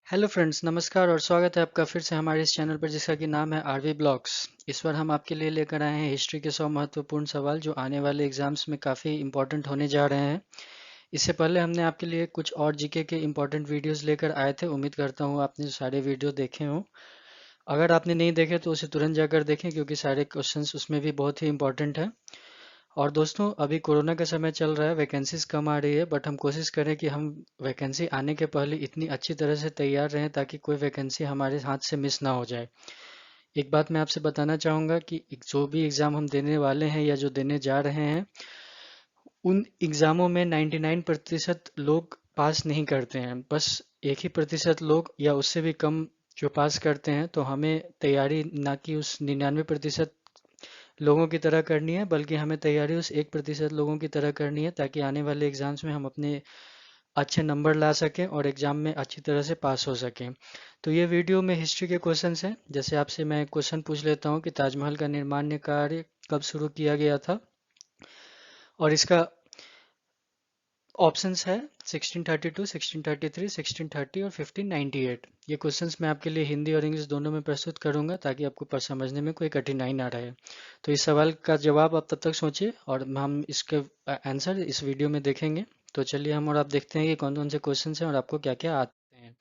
Hello friends, नमस्कार और स्वागत है आपका फिर से हमारे इस चैनल पर जिसका कि नाम है आरवी ब्लॉग्स। इस बार हम आपके लिए लेकर आए हैं हिस्ट्री के 100 महत्वपूर्ण सवाल जो आने वाले एग्जाम्स में काफ़ी इंपॉर्टेंट होने जा रहे हैं। इससे पहले हमने आपके लिए कुछ और जीके के इंपॉर्टेंट वीडियोस लेकर आए थे। उम्मीद करता हूँ आपने सारे वीडियो देखे हों। अगर आपने नहीं देखे तो उसे तुरंत जाकर देखें क्योंकि सारे क्वेश्चंस उसमें भी बहुत ही इंपॉर्टेंट है। और दोस्तों, अभी कोरोना का समय चल रहा है, वैकेंसीज कम आ रही है, बट हम कोशिश करें कि हम वैकेंसी आने के पहले इतनी अच्छी तरह से तैयार रहें ताकि कोई वैकेंसी हमारे हाथ से मिस ना हो जाए। एक बात मैं आपसे बताना चाहूँगा कि जो भी एग्ज़ाम हम देने वाले हैं या जो देने जा रहे हैं, उन एग्ज़ामों में 99% लोग पास नहीं करते हैं। बस 1 ही % लोग या उससे भी कम जो पास करते हैं। तो हमें तैयारी ना कि उस 99% लोगों की तरह करनी है, बल्कि हमें तैयारी उस 1% लोगों की तरह करनी है ताकि आने वाले एग्जाम्स में हम अपने अच्छे नंबर ला सकें और एग्जाम में अच्छी तरह से पास हो सकें। तो ये वीडियो में हिस्ट्री के क्वेश्चंस हैं। जैसे आपसे मैं क्वेश्चन पूछ लेता हूँ कि ताजमहल का निर्माण कार्य कब शुरू किया गया था। और इसका ऑप्शंस है 1632, 1633, 1630 और 1598। ये क्वेश्चंस मैं आपके लिए हिंदी और इंग्लिश दोनों में प्रस्तुत करूंगा ताकि आपको समझने में कोई कठिनाई ना रहे। तो इस सवाल का जवाब आप तब तक सोचिए और हम इसके आंसर इस वीडियो में देखेंगे। तो चलिए हम और आप देखते हैं कि कौन कौन से क्वेश्चंस हैं और आपको क्या क्या आते हैं।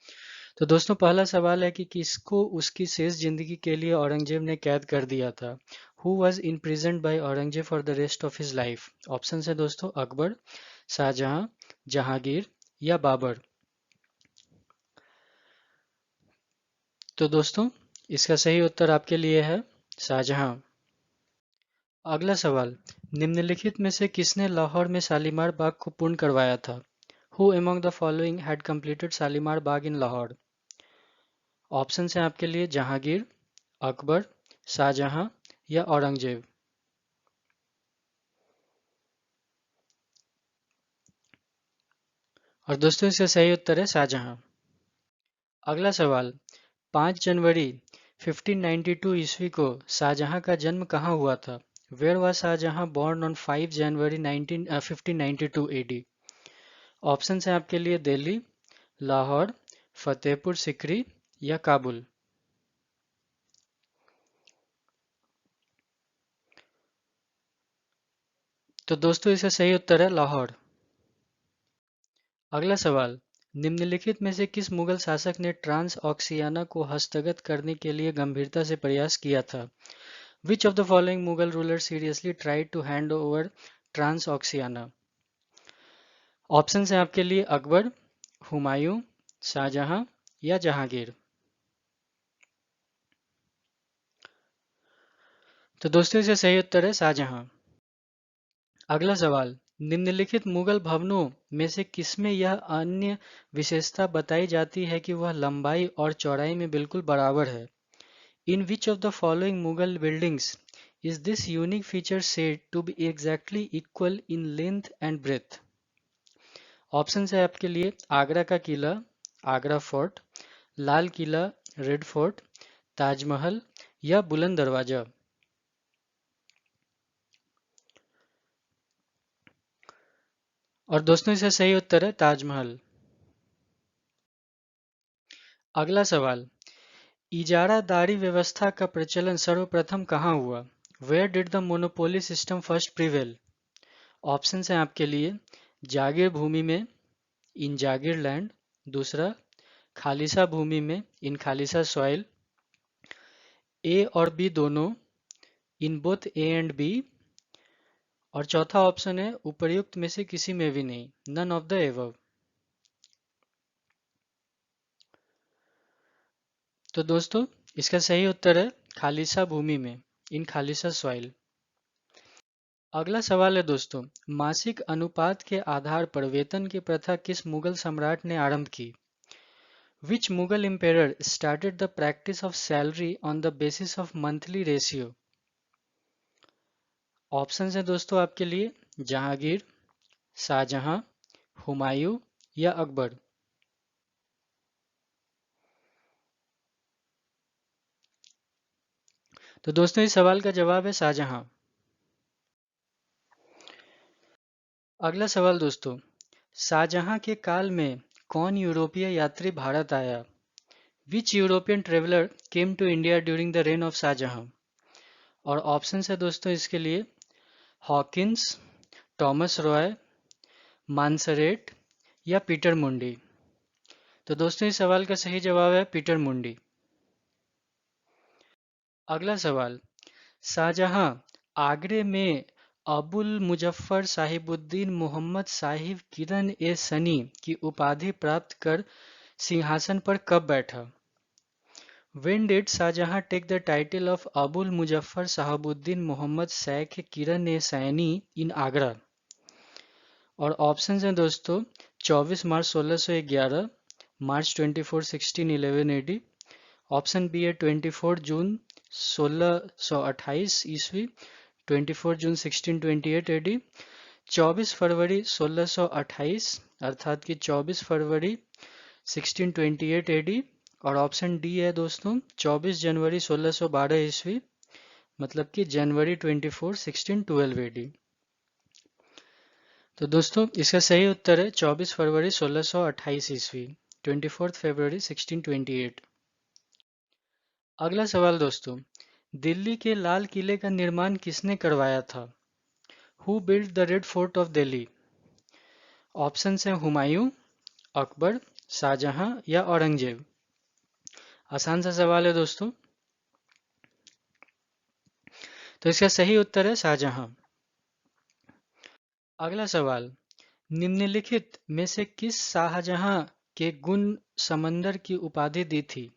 तो दोस्तों, पहला सवाल है कि किसको उसकी शेष जिंदगी के लिए औरंगजेब ने कैद कर दिया था। Who was imprisoned by Aurangzeb for the rest of his life. Option है दोस्तों, अकबर, शाहजहां, जहांगीर या बाबर। तो दोस्तों, इसका सही उत्तर आपके लिए है शाहजहां। अगला सवाल, निम्नलिखित में से किसने लाहौर में शालीमार बाग को पूर्ण करवाया था। Who among the following had completed Shalimar Bagh in Lahore. Option है आपके लिए जहांगीर, अकबर, शाहजहां या औरंगजेब। और दोस्तों, इसका सही उत्तर है शाहजहां। अगला सवाल, 5 जनवरी 1592 ईस्वी को शाहजहां का जन्म कहाँ हुआ था। Where was Shahjahan born on 5 January 1592 AD। Option है आपके लिए दिल्ली, लाहौर, फतेहपुर सिकरी या काबुल। तो दोस्तों, इसका सही उत्तर है लाहौर। अगला सवाल, निम्नलिखित में से किस मुगल शासक ने ट्रांस ऑक्सियाना को हस्तगत करने के लिए गंभीरता से प्रयास किया था। Which of the following Mughal rulers seriously tried to hand over Transoxiana? Option है आपके लिए अकबर, हुमायूं, शाहजहां या जहांगीर। तो दोस्तों, इसका सही उत्तर है शाहजहां। अगला सवाल, निम्नलिखित मुगल भवनों में से किसमें यह अन्य विशेषता बताई जाती है कि वह लंबाई और चौड़ाई में बिल्कुल बराबर है। In which of the following Mughal buildings is this unique feature said to be exactly equal in length and breadth? Option है आपके लिए आगरा का किला, Agra fort, Lal Qila, red fort, Taj Mahal या बुलंद दरवाजा। और दोस्तों, इसका सही उत्तर है ताजमहल। अगला सवाल, इजारादारी व्यवस्था का प्रचलन सर्वप्रथम कहाँ हुआ। Where did the monopoly system first prevail. Option है आपके लिए जागीर भूमि में, इन जागीर लैंड। दूसरा, खालिसा भूमि में, इन खालिसा सॉइल। ए और बी दोनों, in both A and B. और चौथा ऑप्शन है उपर्युक्त में से किसी में भी नहीं, नन ऑफ द एबव। तो दोस्तों, इसका सही उत्तर है खालिसा भूमि में, इन खालिसा सॉइल। अगला सवाल है दोस्तों, मासिक अनुपात के आधार पर वेतन की प्रथा किस मुगल सम्राट ने आरंभ की। Which Mughal emperor started the practice of salary on the basis of monthly ratio? Option है दोस्तों आपके लिए जहांगीर, शाहजहां, हुमायूं या अकबर। तो दोस्तों, इस सवाल का जवाब है शाहजहां। अगला सवाल दोस्तों, शाहजहां के काल में कौन यूरोपीय यात्री भारत आया। Which European traveller came to India during the reign of Shahjahan? और ऑप्शन है दोस्तों इसके लिए हॉकिंस, टॉमस रॉय, मानसरेट या पीटर मुंडी। तो दोस्तों इस सवाल का सही जवाब है पीटर मुंडी। अगला सवाल, शाहजहां आगरे में अबुल मुजफ्फर साहिबुद्दीन मोहम्मद साहिब किरण ए सनी की उपाधि प्राप्त कर सिंहासन पर कब बैठा? When did Shahjahan take the title of Abul Muzaffar Sahabuddin Muhammad Sheikh Kiran e Saini in Agra? और ऑप्शन हैं दोस्तों 24 मार्च 1611, मार्च 24 1611 एडी, ऑप्शन बी है 24 जून 1628 ईस्वी, 24 जून 1628 एडी, 24 फरवरी 1628 अर्थात कि 24 फरवरी 1628 एडी, और ऑप्शन डी है दोस्तों 24 जनवरी 1612 ईस्वी, मतलब कि जनवरी 24 1612 एडी। तो दोस्तों इसका सही उत्तर है 24 फरवरी 1628 ईस्वी, 24 फरवरी 1628। अगला सवाल दोस्तों, दिल्ली के लाल किले का निर्माण किसने करवाया था? Who build the red Fort of Delhi? Option हैं हुमायूं, अकबर, शाहजहां या औरंगजेब। आसान सा सवाल है दोस्तों। तो इसका सही उत्तर है शाहजहां। अगला सवाल, निम्नलिखित में से किस शाहजहां के गुण समंदर की उपाधि दी थी?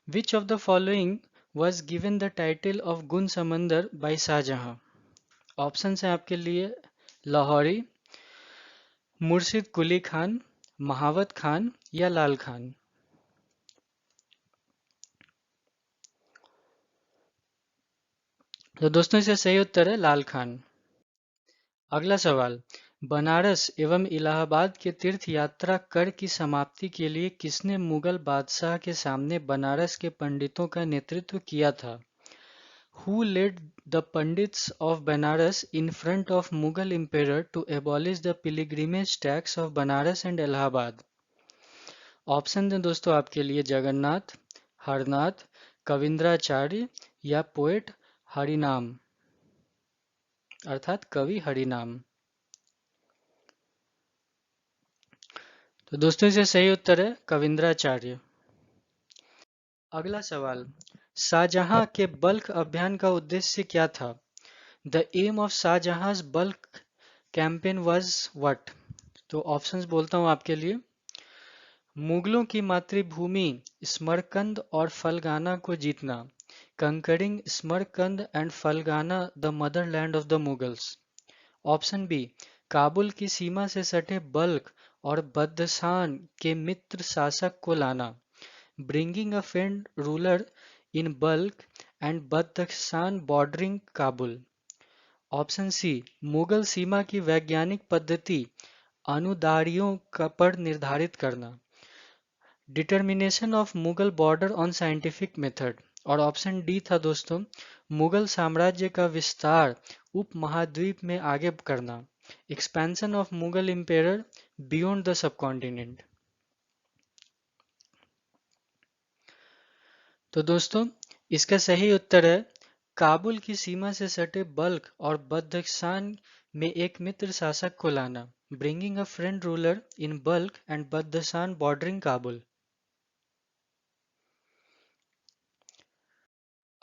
Which of the following was given the title of गुन समंदर by शाहजहां? ऑप्शन है आपके लिए लाहौरी, मुर्शिद कुली खान, महावत खान या लाल खान। तो दोस्तों इसका सही उत्तर है लाल खान। अगला सवाल, बनारस एवं इलाहाबाद के तीर्थ यात्रा कर की समाप्ति के लिए किसने मुगल बादशाह के सामने बनारस के पंडितों का नेतृत्व किया था? Who led the Pandits of Banaras in front of Mughal emperor to abolish the pilgrimage tax of Banaras and Allahabad? Option हैं दोस्तों आपके लिए जगन्नाथ, हरनाथ, कविंद्राचार्य या पोएट हरिनाम अर्थात कवि हरिनाम। तो दोस्तों इसका सही उत्तर है कविंद्राचार्य। अगला सवाल, शाहजहां के बल्ख अभियान का उद्देश्य क्या था? The aim of Shahjahan's Balkh campaign was what? तो ऑप्शंस बोलता हूं आपके लिए, मुगलों की मातृभूमि स्मरकंद और फलगाना को जीतना, conquering Samarkand and Fergana the motherland of the Mughals. Option b, Kabul की सीमा से सटे बल्ख और बद्रशान के मित्र शासक को लाना, bringing a friend ruler in Balkh and Badakhshan bordering Kabul. Option C, Mughal सीमा की वैज्ञानिक पद्धति अनुदारियों पर निर्धारित करना, determination of Mughal border on scientific method. और ऑप्शन डी था दोस्तों, मुगल साम्राज्य का विस्तार उपमहाद्वीप में आगे करना, expansion of Mughal empire beyond the subcontinent. तो दोस्तों इसका सही उत्तर है काबुल की सीमा से सटे बल्ख और बद्रशान में एक मित्र शासक को लाना, bringing a friend ruler in Balkh and Badakhshan bordering Kabul.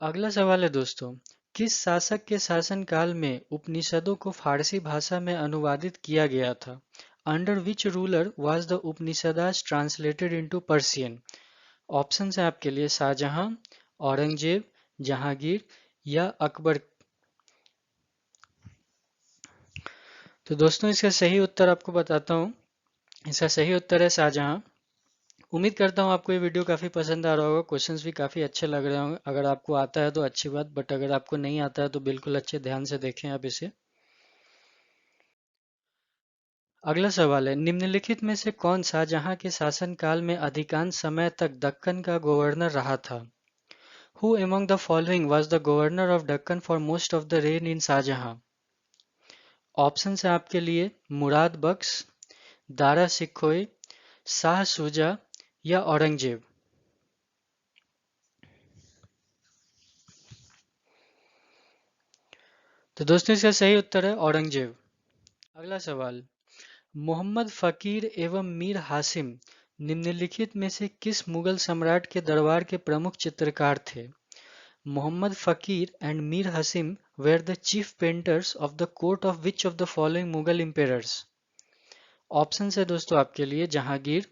अगला सवाल है दोस्तों, किस शासक के शासनकाल में उपनिषदों को फारसी भाषा में अनुवादित किया गया था? Under which ruler was the Upanishads translated into Persian? Option है आपके लिए शाहजहां, औरंगजेब, जहांगीर या अकबर। तो दोस्तों इसका सही उत्तर आपको बताता हूँ, इसका सही उत्तर है शाहजहां। उम्मीद करता हूँ आपको ये वीडियो काफ़ी पसंद आ रहा होगा, क्वेश्चंस भी काफ़ी अच्छे लग रहे होंगे। अगर आपको आता है तो अच्छी बात, बट अगर आपको नहीं आता है तो बिल्कुल अच्छे ध्यान से देखें आप इसे। अगला सवाल है, निम्नलिखित में से कौन शाहजहां के शासनकाल में अधिकांश समय तक दक्कन का गवर्नर रहा था? Who among the following was the governor of Deccan for most of the reign in Shahjahan? Option है आपके लिए मुराद बख्श, दारा सिखोई, शाह शुजा या औरंगजेब। तो दोस्तों इसका सही उत्तर है औरंगजेब। अगला सवाल, मोहम्मद फकीर एवं मीर हासिम निम्नलिखित में से किस मुगल सम्राट के दरबार के प्रमुख चित्रकार थे? Mohammad Fakir and Mir Hashim were the chief painters of the court of which of the following Mughal emperors? Option है दोस्तों आपके लिए जहांगीर,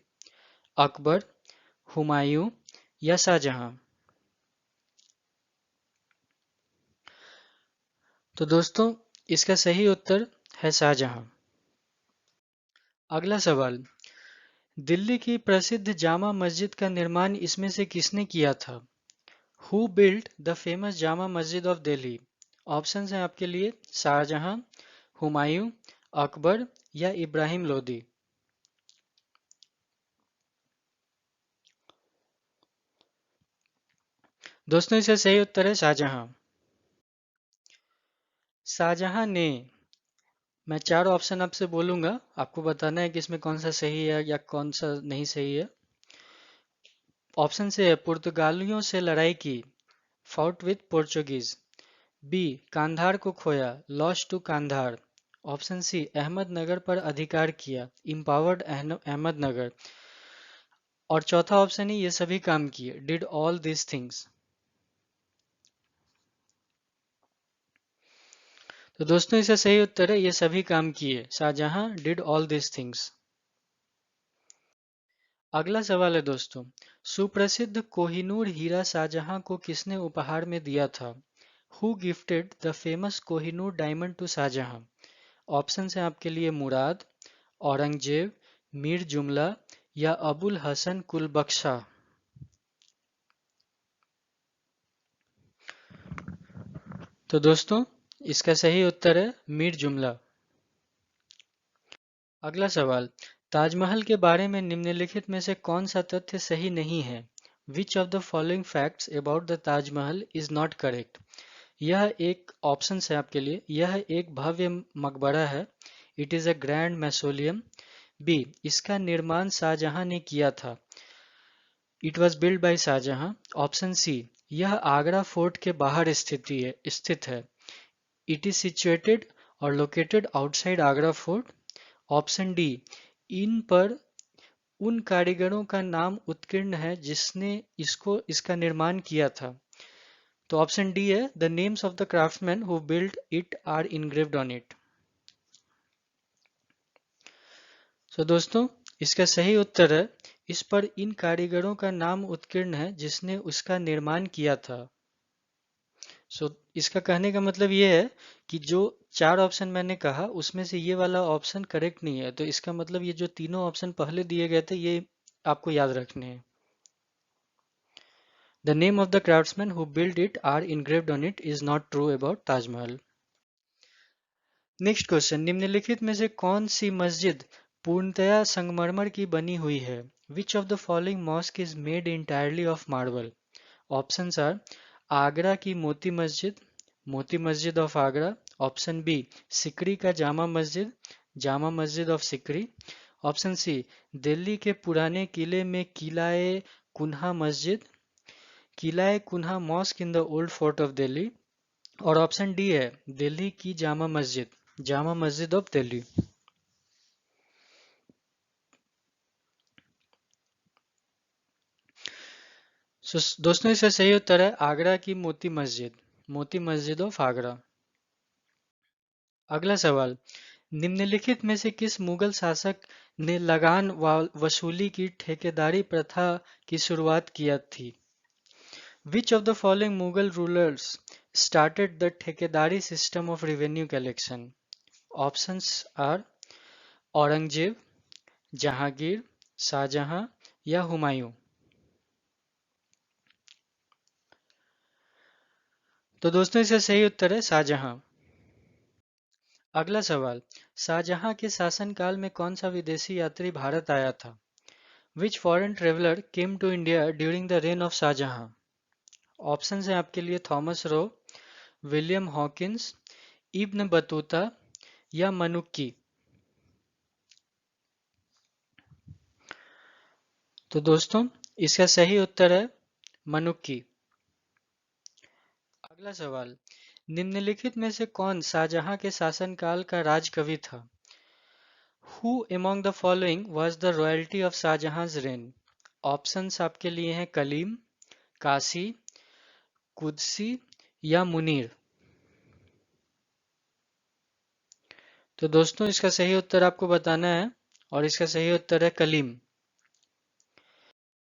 अकबर, हुमायूं या शाहजहां। तो दोस्तों इसका सही उत्तर है शाहजहां। अगला सवाल, दिल्ली की प्रसिद्ध जामा मस्जिद का निर्माण इसमें से किसने किया था? Who built the famous Jama Masjid of Delhi? Option हैं आपके लिए शाहजहां, हुमायूं, अकबर या इब्राहिम लोदी। दोस्तों इसका सही उत्तर है शाहजहां। शाहजहां ने, मैं चार ऑप्शन आपसे बोलूंगा, आपको बताना है कि इसमें कौन सा सही है या कौन सा नहीं सही है। ऑप्शन से है पुर्तगालियों से लड़ाई की, fought with Portuguese. B Kandahar को खोया, lost to Kandahar. Option C Ahmednagar पर अधिकार किया, इम्पावर्ड अहमदनगर। और चौथा ऑप्शन है ये सभी काम किए, डिड ऑल दिस थिंग्स। तो दोस्तों इसका सही उत्तर है ये सभी काम किए, Shahjahan did all this things. अगला सवाल है दोस्तों, सुप्रसिद्ध कोहिनूर हीरा शाहजहां को किसने उपहार में दिया था? Who gifted the famous Kohinoor diamond to Shahjahan? Option है आपके लिए मुराद, औरंगजेब, मीर जुमला या अबुल हसन कुलबख्शा। तो दोस्तों इसका सही उत्तर है मीर जुमला। अगला सवाल, ताजमहल के बारे में निम्नलिखित में से कौन सा तथ्य सही नहीं है? Which of the following facts about the Taj Mahal is not correct? यह एक ऑप्शन है आपके लिए, यह एक भव्य मकबरा है, it is a grand mausoleum. B इसका निर्माण शाहजहां ने किया था, it was build by Shah Jahan. Option C यह आगरा फोर्ट के बाहर स्थित है, इट इज सिचुएटेड और located outside Agra Fort. Option D इन पर उन कारीगरों का नाम उत्कीर्ण है जिसने इसका निर्माण किया था। तो ऑप्शन डी है the names of the craftsman who built it are engraved on it. So दोस्तों इसका सही उत्तर है इस पर इन कारीगरों का नाम उत्कीर्ण है जिसने उसका निर्माण किया था। सो इसका कहने का मतलब ये है कि जो चार ऑप्शन मैंने कहा उसमें से ये वाला ऑप्शन करेक्ट नहीं है, तो इसका मतलब ये जो तीनों ऑप्शन पहले दिए गए थे ये आपको याद रखने हैं। The name of the craftsmen who built it are engraved on it is not true about Taj Mahal. Next question, निम्नलिखित में से कौन सी मस्जिद पूर्णतया संगमरमर की बनी हुई है? Which of the following mosque is made entirely of marble? Options are Agra की Moti Masjid of Agra. Option B Sikri का Jama Masjid of Sikri. Option C Delhi के पुराने किले में Qila Kuhna mosque in the old fort of Delhi. और ऑप्शन डी है दिल्ली की जामा मस्जिद ऑफ दिल्ली। दोस्तों इसका सही उत्तर है आगरा की मोती मस्जिद ऑफ आगरा। अगला सवाल, निम्नलिखित में से किस मुगल शासक ने लगान वसूली की ठेकेदारी प्रथा की शुरुआत किया थी? Which of the following Mughal rulers started the ठेकेदारी system of revenue collection? Options are Aurangzeb, Jahangir, Shahjahan या हुमायूं। तो दोस्तों इसका सही उत्तर है शाहजहां। अगला सवाल, शाहजहां के शासनकाल में कौन सा विदेशी यात्री भारत आया था? Which foreign traveler came to India during the reign of Shahjahan? Option है आपके लिए Thomas Roe, William Hawkins, Ibn Battuta या मनुक्की। तो दोस्तों इसका सही उत्तर है मनुक्की। अगला सवाल, निम्नलिखित में से कौन शाहजहां के शासनकाल का राजकवि था? Who among the following was the royalty of Shahjahan's reign? Options आपके लिए हैं कलीम, काशी, कुदसी या मुनीर। तो दोस्तों इसका सही उत्तर आपको बताना है और इसका सही उत्तर है कलीम।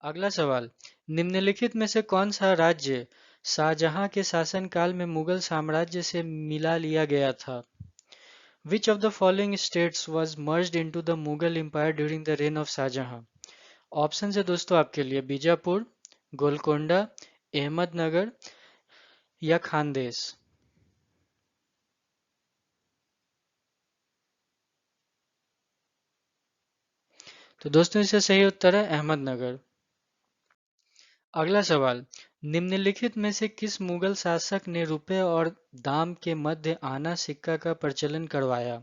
अगला सवाल, निम्नलिखित में से कौन सा राज्य शाहजहां के शासनकाल में मुगल साम्राज्य से मिला लिया गया था? Which of the following states was merged into the Mughal Empire during the reign of Shahjahan? Option है दोस्तों आपके लिए बीजापुर, गोलकोंडा, अहमदनगर या खानदेश। तो दोस्तों इसका सही उत्तर है अहमदनगर। अगला सवाल, निम्नलिखित में से किस मुगल शासक ने रुपए और दाम के मध्य आना सिक्का का प्रचलन करवाया?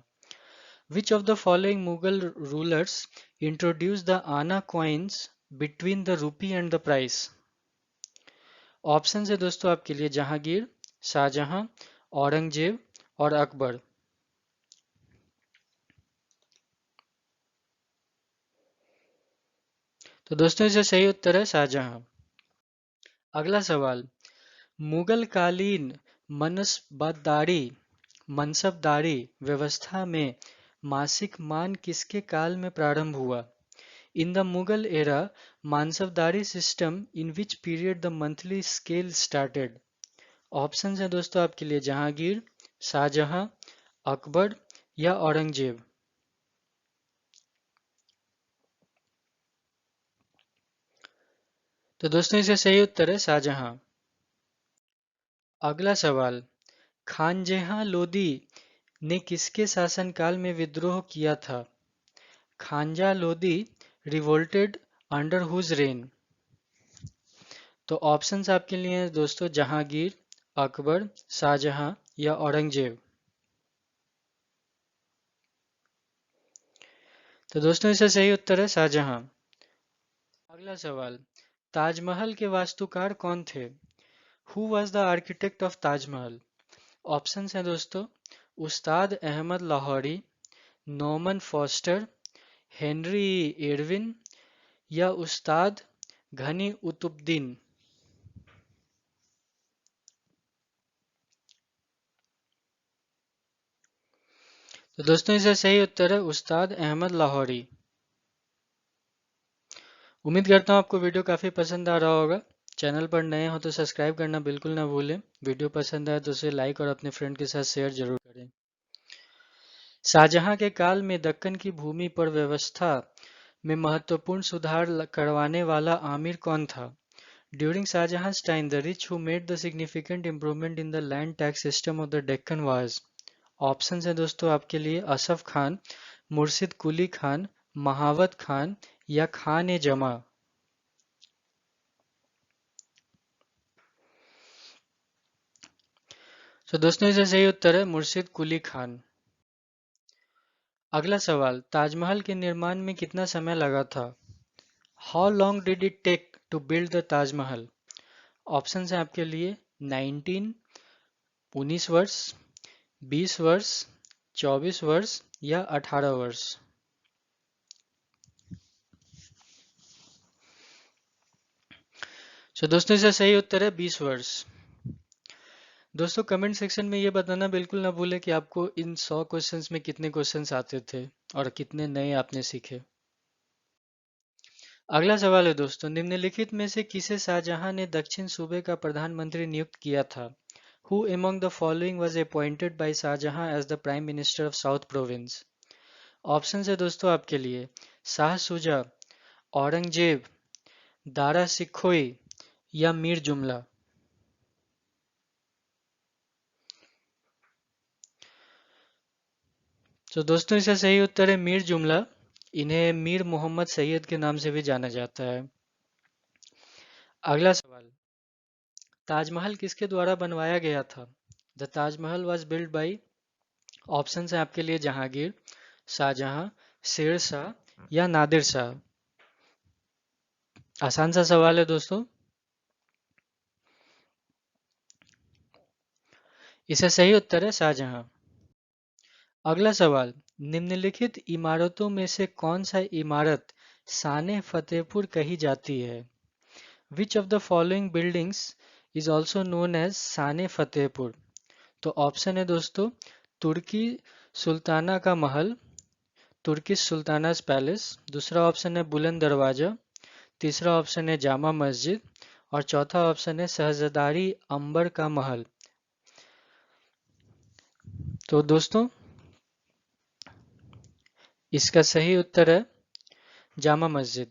Which of the following Mughal rulers introduced the Anna coins between the rupee and the price? Option है दोस्तों आपके लिए जहांगीर, शाहजहां, औरंगजेब और अकबर। तो दोस्तों इसका सही उत्तर है शाहजहां। अगला सवाल, मुगल कालीन मनसबदारी मनसबदारी व्यवस्था में मासिक मान किसके काल में प्रारंभ हुआ? In the Mughal era, मानसबदारी system in which period the monthly scale started? Option है दोस्तों आपके लिए जहांगीर, शाहजहां, अकबर या औरंगजेब। तो दोस्तों इसका सही उत्तर है शाहजहां। अगला सवाल, खानजेहा लोदी ने किसके शासनकाल में विद्रोह किया था? Khan Jahan Lodi revolted under whose reign? तो ऑप्शंस आपके लिए हैं दोस्तों जहांगीर, अकबर, शाहजहां या औरंगजेब। तो दोस्तों इसका सही उत्तर है शाहजहां। अगला सवाल, ताजमहल के वास्तुकार कौन थे? Who was the architect of Taj Mahal? Options हैं दोस्तों Ustad Ahmad Lahori, Norman Foster, Henry Irwin या उस्ताद घनी उतुब्दीन। तो दोस्तों इसका सही उत्तर है उस्ताद अहमद लाहौरी। उम्मीद करता हूँ आपको वीडियो काफ़ी पसंद आ रहा होगा। चैनल पर नए हो तो सब्सक्राइब करना बिल्कुल ना भूलें। वीडियो पसंद आए तो उसे लाइक और अपने फ्रेंड के साथ शेयर जरूर करें। शाहजहां के काल में दक्कन की भूमि पर व्यवस्था में महत्वपूर्ण सुधार करवाने वाला आमिर कौन था? During Shahjahan's time, the rich who made the significant improvement in the land tax system of the Deccan was? Options हैं दोस्तों आपके लिए असफ खान, मुर्शिद कुली खान, महावत खान या खान ए जमा। तो दोस्तों इसका सही उत्तर है मुर्शिद कुली खान। अगला सवाल, ताजमहल के निर्माण में कितना समय लगा था? How long did it take to build the Taj Mahal? Options हैं आपके लिए 19 वर्ष, 20 वर्ष, 24 वर्ष या 18 वर्ष। तो दोस्तों इसका सही उत्तर है 20 वर्ष। दोस्तों कमेंट सेक्शन में ये बताना बिल्कुल ना भूलें कि आपको इन 100 क्वेश्चंस में कितने क्वेश्चंस आते थे और कितने नए आपने सीखे। अगला सवाल है दोस्तों, निम्नलिखित में से किसे शाहजहां ने दक्षिण सूबे का प्रधानमंत्री नियुक्त किया था? Who among the following was appointed by Shahjahan as the Prime Minister of South Province? Option है दोस्तों आपके लिए शाह सुजा, औरंगजेब, दारा सिखोई या मीर जुमला। तो दोस्तों इसका सही उत्तर है मीर जुमला। इन्हें मीर मोहम्मद सैयद के नाम से भी जाना जाता है। अगला सवाल, ताजमहल किसके द्वारा बनवाया गया था? The Taj Mahal was build by? Option है आपके लिए जहांगीर, शाहजहां, शेर शाह या नादिर शाह। आसान सा सवाल है दोस्तों। इसका सही उत्तर है शाहजहां। अगला सवाल, निम्नलिखित इमारतों में से कौन सा इमारत साने फतेहपुर कही जाती है? Which of the following buildings is also known as Shan Fatehpur? तो ऑप्शन है दोस्तों, तुर्की सुल्ताना का महल, तुर्किश सुल्तानास पैलेस। दूसरा ऑप्शन है बुलंद दरवाजा। तीसरा ऑप्शन है जामा मस्जिद। और चौथा ऑप्शन है शहजादारी अंबर का महल। तो दोस्तों, इसका सही उत्तर है जामा मस्जिद।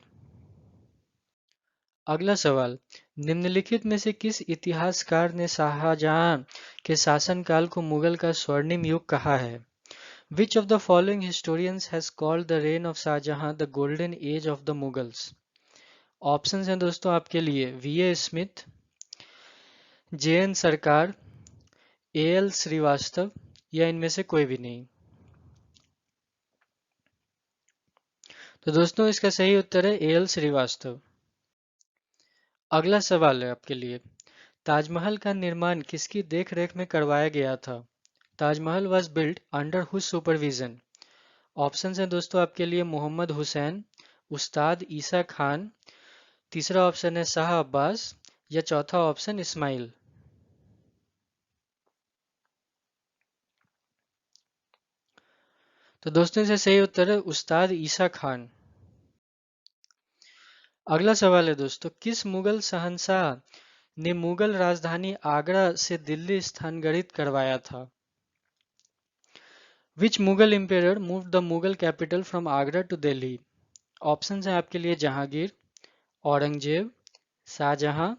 अगला सवाल, निम्नलिखित में से किस इतिहासकार ने शाहजहां के शासनकाल को मुगल का स्वर्णिम युग कहा है? Which of the following historians has called the reign of Shahjahan the golden age of the Mughals? Options हैं दोस्तों आपके लिए, V A Smith, J N Sarkar, A L Srivastava, या इनमें से कोई भी नहीं। तो दोस्तों, इसका सही उत्तर है ए एल श्रीवास्तव। अगला सवाल है आपके लिए, ताजमहल का निर्माण किसकी देखरेख में करवाया गया था? Taj Mahal was built under whose supervision? Options हैं दोस्तों आपके लिए, मोहम्मद हुसैन, उस्ताद ईसा खान, तीसरा ऑप्शन है शाह अब्बास, या चौथा ऑप्शन इस्माइल। तो दोस्तों, इसका सही उत्तर है उस्ताद ईसा खान। अगला सवाल है दोस्तों, किस मुगल शहंशाह ने मुगल राजधानी आगरा से दिल्ली स्थानांतरित करवाया था? Which Mughal emperor moved the Mughal capital from Agra to Delhi? Options हैं आपके लिए, जहांगीर, औरंगजेब, शाहजहां,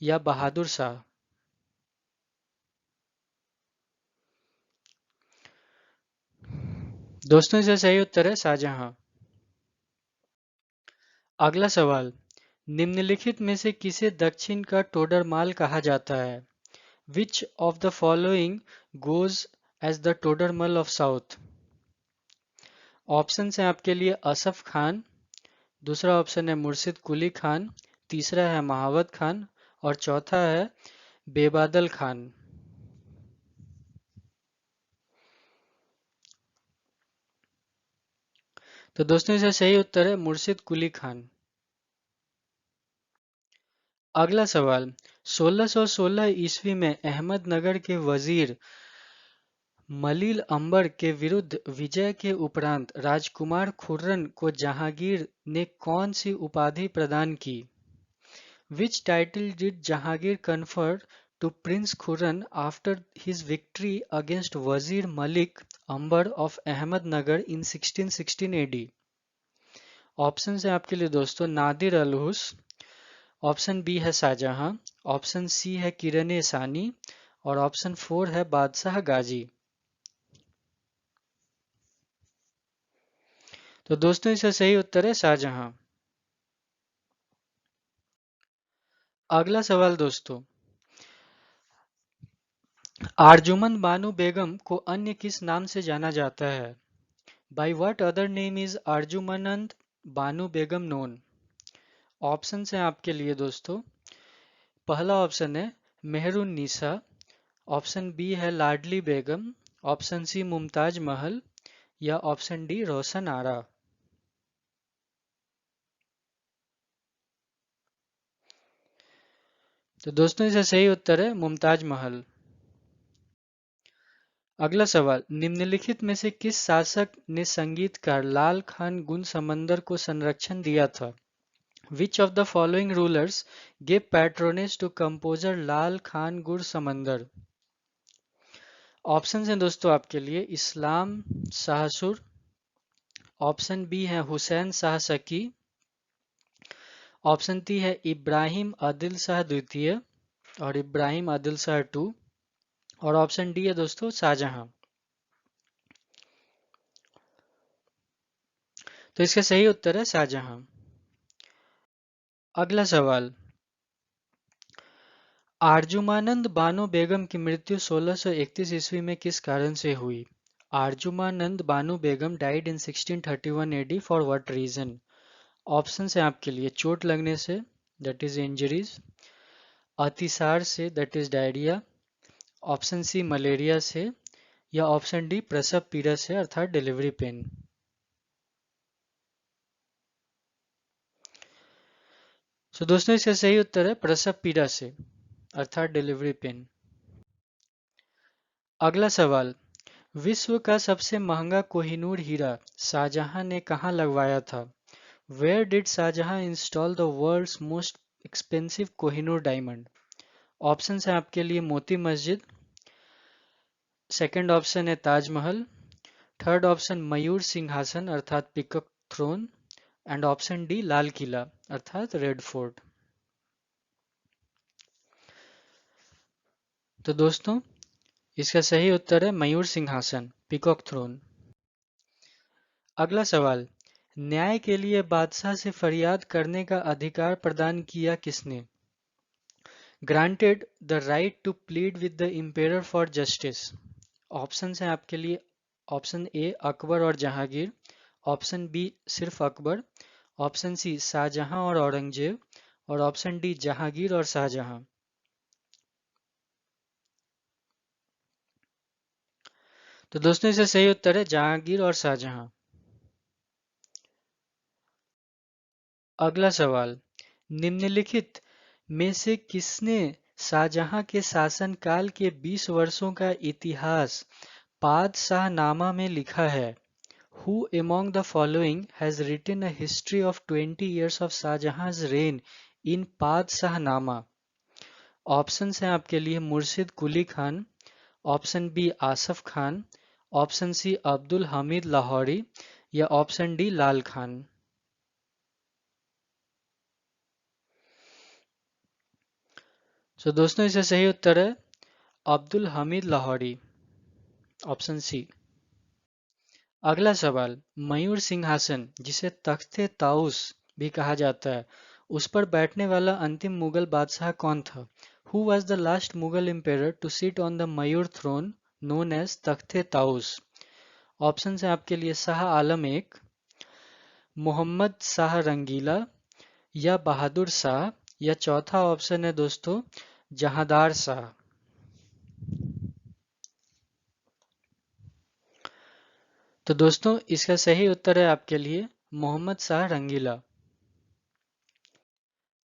या बहादुर शाह। दोस्तों, इसका सही उत्तर है शाहजहां। अगला सवाल, निम्नलिखित में से किसे दक्षिण का टोडरमाल कहा जाता है? Which of the following goes as the Todarmal of south? Option है आपके लिए, असफ खान, दूसरा ऑप्शन है मुर्शिद कुली खान, तीसरा है महावत खान, और चौथा है बेबादल खान। तो दोस्तों, इसका सही उत्तर है मुर्शिद कुली खान। अगला सवाल, 1616 ईस्वी में अहमदनगर के वजीर मलिल अंबर के विरुद्ध विजय के उपरांत राजकुमार खुर्रम को जहांगीर ने कौन सी उपाधि प्रदान की? Which title did Jahangir confer to Prince Khurram after his victory against Wazir Malik Ambar of Ahmednagar in 1616 AD? Option है आपके लिए दोस्तों, नादिर अलहुस, ऑप्शन बी है शाहजहां, ऑप्शन सी है किरण सानी, और ऑप्शन 4 है बादशाह गाजी। तो दोस्तों, इसका सही उत्तर है शाहजहां। अगला सवाल दोस्तों, आरजुमंद बानो बेगम को अन्य किस नाम से जाना जाता है? By what other name is Arjumand Banu Begum known? Option हैं आपके लिए दोस्तों, पहला ऑप्शन है मेहरुन्निसा, ऑप्शन बी है लाडली बेगम, ऑप्शन सी मुमताज महल, या ऑप्शन डी रोशन आरा। तो दोस्तों, इसका सही उत्तर है मुमताज महल। अगला सवाल, निम्नलिखित में से किस शासक ने संगीतकार लाल खान गुन समंदर को संरक्षण दिया था? Which of the following rulers gave patronage to composer लाल खान गुर समंदर? ऑप्शन हैं दोस्तों आपके लिए, इस्लाम शाहसुर, ऑप्शन बी है हुसैन शाह सकी, ऑप्शन सी है इब्राहिम आदिल शाह द्वितीय और इब्राहिम आदिल शाह टू, और ऑप्शन डी है दोस्तों शाहजहां। तो इसका सही उत्तर है शाहजहां। अगला सवाल, आरजुमानंद बानो बेगम की मृत्यु 1631 ईस्वी में किस कारण से हुई? Arjumand Banu Begum died in 1631 AD for what reason? Option है आपके लिए, चोट लगने से, दैट इज इंजरीज, अतिसार से, that is diarrhoea, option C malaria से, या ऑप्शन डी प्रसव पीड़ा से अर्थात डिलीवरी पेन। तो दोस्तों इसका सही उत्तर है प्रसव पीड़ा से अर्थात डिलीवरी पेन। अगला सवाल, विश्व का सबसे महंगा कोहिनूर हीरा शाहजहां ने कहाँ लगवाया था? Where did Shahjahan install the world's most expensive Kohinoor diamond? Option है आपके लिए मोती मस्जिद, सेकंड ऑप्शन है ताजमहल, थर्ड ऑप्शन मयूर सिंहासन अर्थात peacock throne, and option D Lal Qila अर्थात रेड फोर्ट। तो दोस्तों इसका सही उत्तर है मयूर सिंहासन पीकॉक थ्रोन। अगला सवाल, न्याय के लिए बादशाह से फरियाद करने का अधिकार प्रदान किया किसने? Granted the right to plead with the emperor for justice. Option है आपके लिए, ऑप्शन ए अकबर और जहांगीर, ऑप्शन बी सिर्फ अकबर, ऑप्शन सी शाहजहां और औरंगजेब, और ऑप्शन डी जहांगीर और शाहजहां। तो दोस्तों इसका सही उत्तर है जहांगीर और शाहजहां। अगला सवाल, निम्नलिखित में से किसने शाहजहां के शासनकाल के 20 वर्षों का इतिहास पादशाहनामा में लिखा है? Who among the following has written a history of 20 years of Shah Jahan's reign in Padshahnama? Option हैं आपके लिए Murshid Quli Khan, option B Asaf Khan, option C Abdul Hamid Lahori, या ऑप्शन डी लाल खान। तो दोस्तों इसका सही उत्तर है अब्दुल हमीद लाहौरी, ऑप्शन सी। अगला सवाल, मयूर सिंहासन जिसे तख्ते ताउस भी कहा जाता है, उस पर बैठने वाला अंतिम मुगल बादशाह कौन था? Who was the last Mughal emperor to sit on the Mayur throne known as तख्ते ताउस? ऑप्शन है आपके लिए शाह आलम एक, मोहम्मद शाह रंगीला, या बहादुर शाह, या चौथा ऑप्शन है दोस्तों जहांदार शाह। तो दोस्तों इसका सही उत्तर है आपके लिए मोहम्मद शाह रंगीला।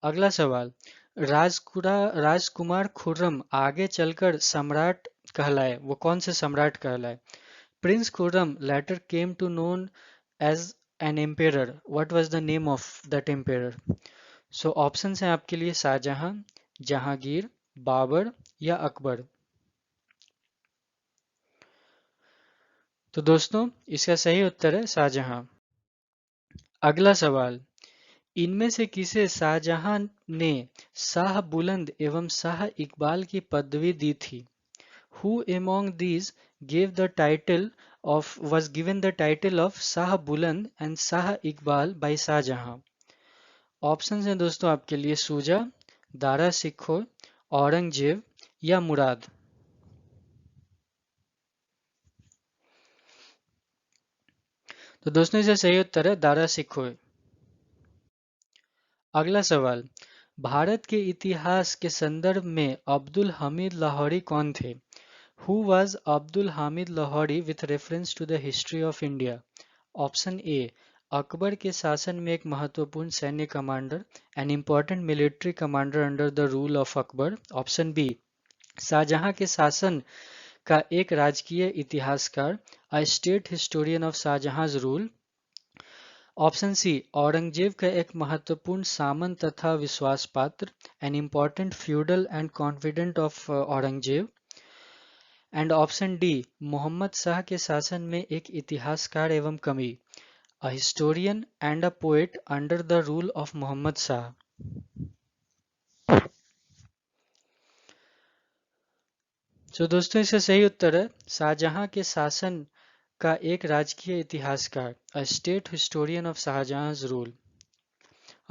अगला सवाल, राजकुमार खुर्रम आगे चलकर सम्राट कहलाए, वो कौन से सम्राट कहलाए? Prince Khurram later came to known as an emperor. What was the name of that emperor? So options हैं आपके लिए शाहजहां, जहांगीर, बाबर, या अकबर। तो दोस्तों इसका सही उत्तर है शाहजहां। अगला सवाल, इनमें से किसे शाहजहां ने शाह बुलंद एवं शाह इकबाल की पदवी दी थी? Who among these gave the title was given the title of Shah Buland and Shah Iqbal by Shahjahan? Option हैं दोस्तों आपके लिए सूजा, दारा सिखो, औरंगजेब, या मुराद। तो दोस्तों इसका सही उत्तर है दारा सिखो। अगला सवाल, भारत के इतिहास के संदर्भ में अब्दुल हमीद लाहौरी कौन थे? Who was Abdul Hamid Lahori with reference to the history of India? Option A Akbar के शासन में एक महत्वपूर्ण सैन्य commander, an important military commander under the rule of Akbar. Option B Shah Jahan के शासन का एक राजकीय इतिहासकार, a state historian of Shah Jahan's rule. Option C Aurangzeb का एक महत्वपूर्ण सामंत तथा विश्वास पात्र, an important feudal and confident of Aurangzeb. And option D Mohammad Shah के शासन में एक इतिहासकार एवं कवि, a historian and a poet under the rule of Mohammad Shah. तो दोस्तों इसका सही उत्तर है शाहजहां के शासन का एक राजकीय इतिहासकार, a state historian of Shah Jahan's rule.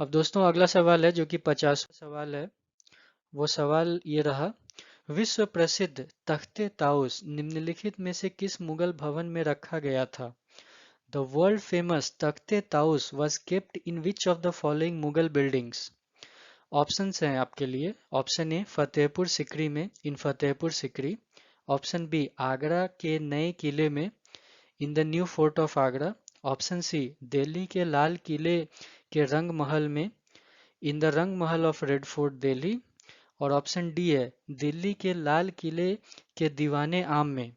अब दोस्तों अगला सवाल है जो कि 50वां सवाल है। वो सवाल ये रहा, विश्व प्रसिद्ध तख्ते ताउस निम्नलिखित में से किस मुगल भवन में रखा गया था? The world famous Takhte Taus was kept in which of the following Mughal buildings? Options हैं आपके लिए, ऑप्शन ए फतेहपुर सिकरी में, in Fatehpur Sikri, option B Agra के नए किले में, in the new fort of Agra. Option C Delhi के लाल किले के रंग महल में, इन द रंग महल ऑफ रेड फोर्ट दिल्ली। और ऑप्शन डी है दिल्ली के लाल किले के दीवाने आम में,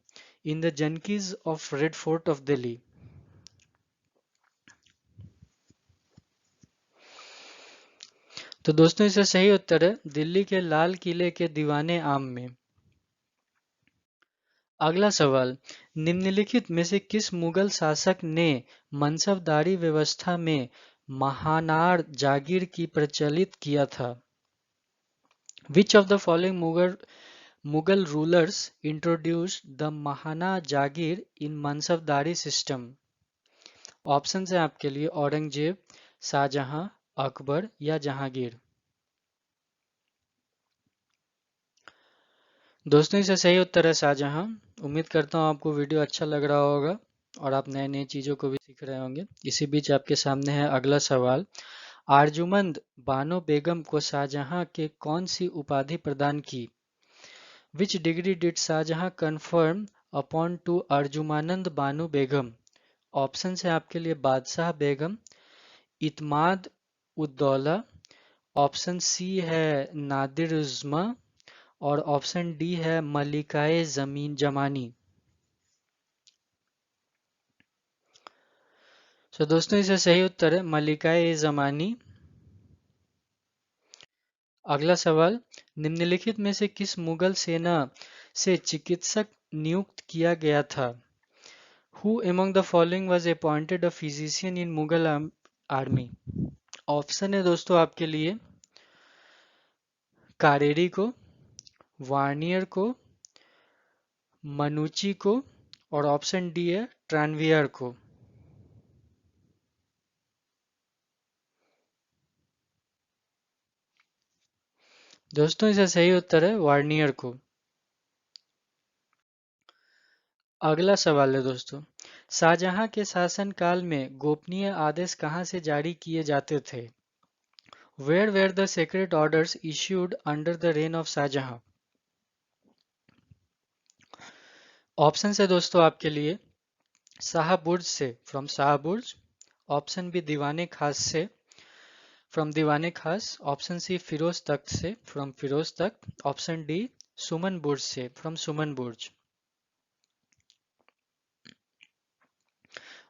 इन द जनकीज of Red Fort of Delhi. तो दोस्तों इसका सही उत्तर है दिल्ली के लाल किले के दीवाने आम में। अगला सवाल, निम्नलिखित में से किस मुगल शासक ने मनसबदारी व्यवस्था में महानार जागीर की प्रचलित किया था? Which of the following Mughal rulers introduced the Mahana Jagir in Mansabdari system? Option है आपके लिए औरंगजेब, शाहजहां, अकबर या जहांगीर। दोस्तों इसका सही उत्तर है शाहजहां। उम्मीद करता हूँ आपको वीडियो अच्छा लग रहा होगा और आप नए नए चीज़ों को भी सीख रहे होंगे। इसी बीच आपके सामने है अगला सवाल, आर्जुमंद बानो बेगम को शाहजहां के कौन सी उपाधि प्रदान की? Which degree did Shah Jahan confirm upon to Arjumand Banu Begum? Option है आपके लिए बादशाह बेगम, इतमाद उद्दौला, ऑप्शन सी है नादिर उज़्मा और ऑप्शन डी है मलिकाए जमीन जमानी। तो दोस्तों इसका सही उत्तर है मलिकाए जमानी। अगला सवाल, निम्नलिखित में से किस मुगल सेना से चिकित्सक नियुक्त किया गया था? Who among the following was appointed a physician in Mughal army? Option है दोस्तों आपके लिए कारेरी को, वार्नियर को, मनुची को और ऑप्शन डी है ट्रानवियर को। दोस्तों इसका सही उत्तर है वार्नियर को। अगला सवाल है दोस्तों, शाहजहां के शासनकाल में गोपनीय आदेश कहां से जारी किए जाते थे? Where were the secret orders issued under the reign of Shahjahan? Option है दोस्तों आपके लिए शाहबुर्ज से, फ्रॉम शाहबुर्ज, ऑप्शन बी दीवाने खास से, फ्रॉम दीवाने खास, ऑप्शन सी फिरोज तख्त से, from Firoz Takht, option D Suman Burj से, फ्रॉम सुमन बुर्ज।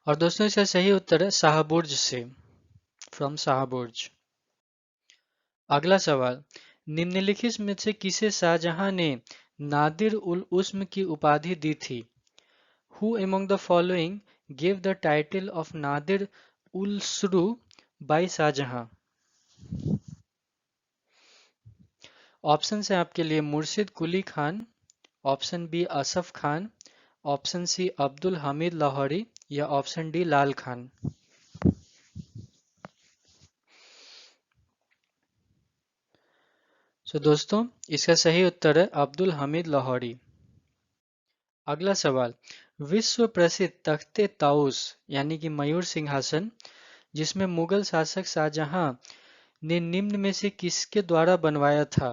और दोस्तों इसका सही उत्तर है शाहबुर्ज से, फ्रॉम शाहबुर्ज। अगला सवाल, निम्नलिखित में से किसे शाहजहां ने नादिर उल उस्म की उपाधि दी थी? Who among the following gave the title of Nadir ul Suru by Shahjahan? Option है आपके लिए Murshid Quli Khan, option B Asaf Khan, option C Abdul Hamid Lahori या ऑप्शन डी लाल खान। दोस्तों इसका सही उत्तर है अब्दुल हमीद लाहौरी। अगला सवाल, विश्व प्रसिद्ध तख्ते ताउस यानी कि मयूर सिंहासन जिसमें मुगल शासक शाहजहां ने निम्न में से किसके द्वारा बनवाया था?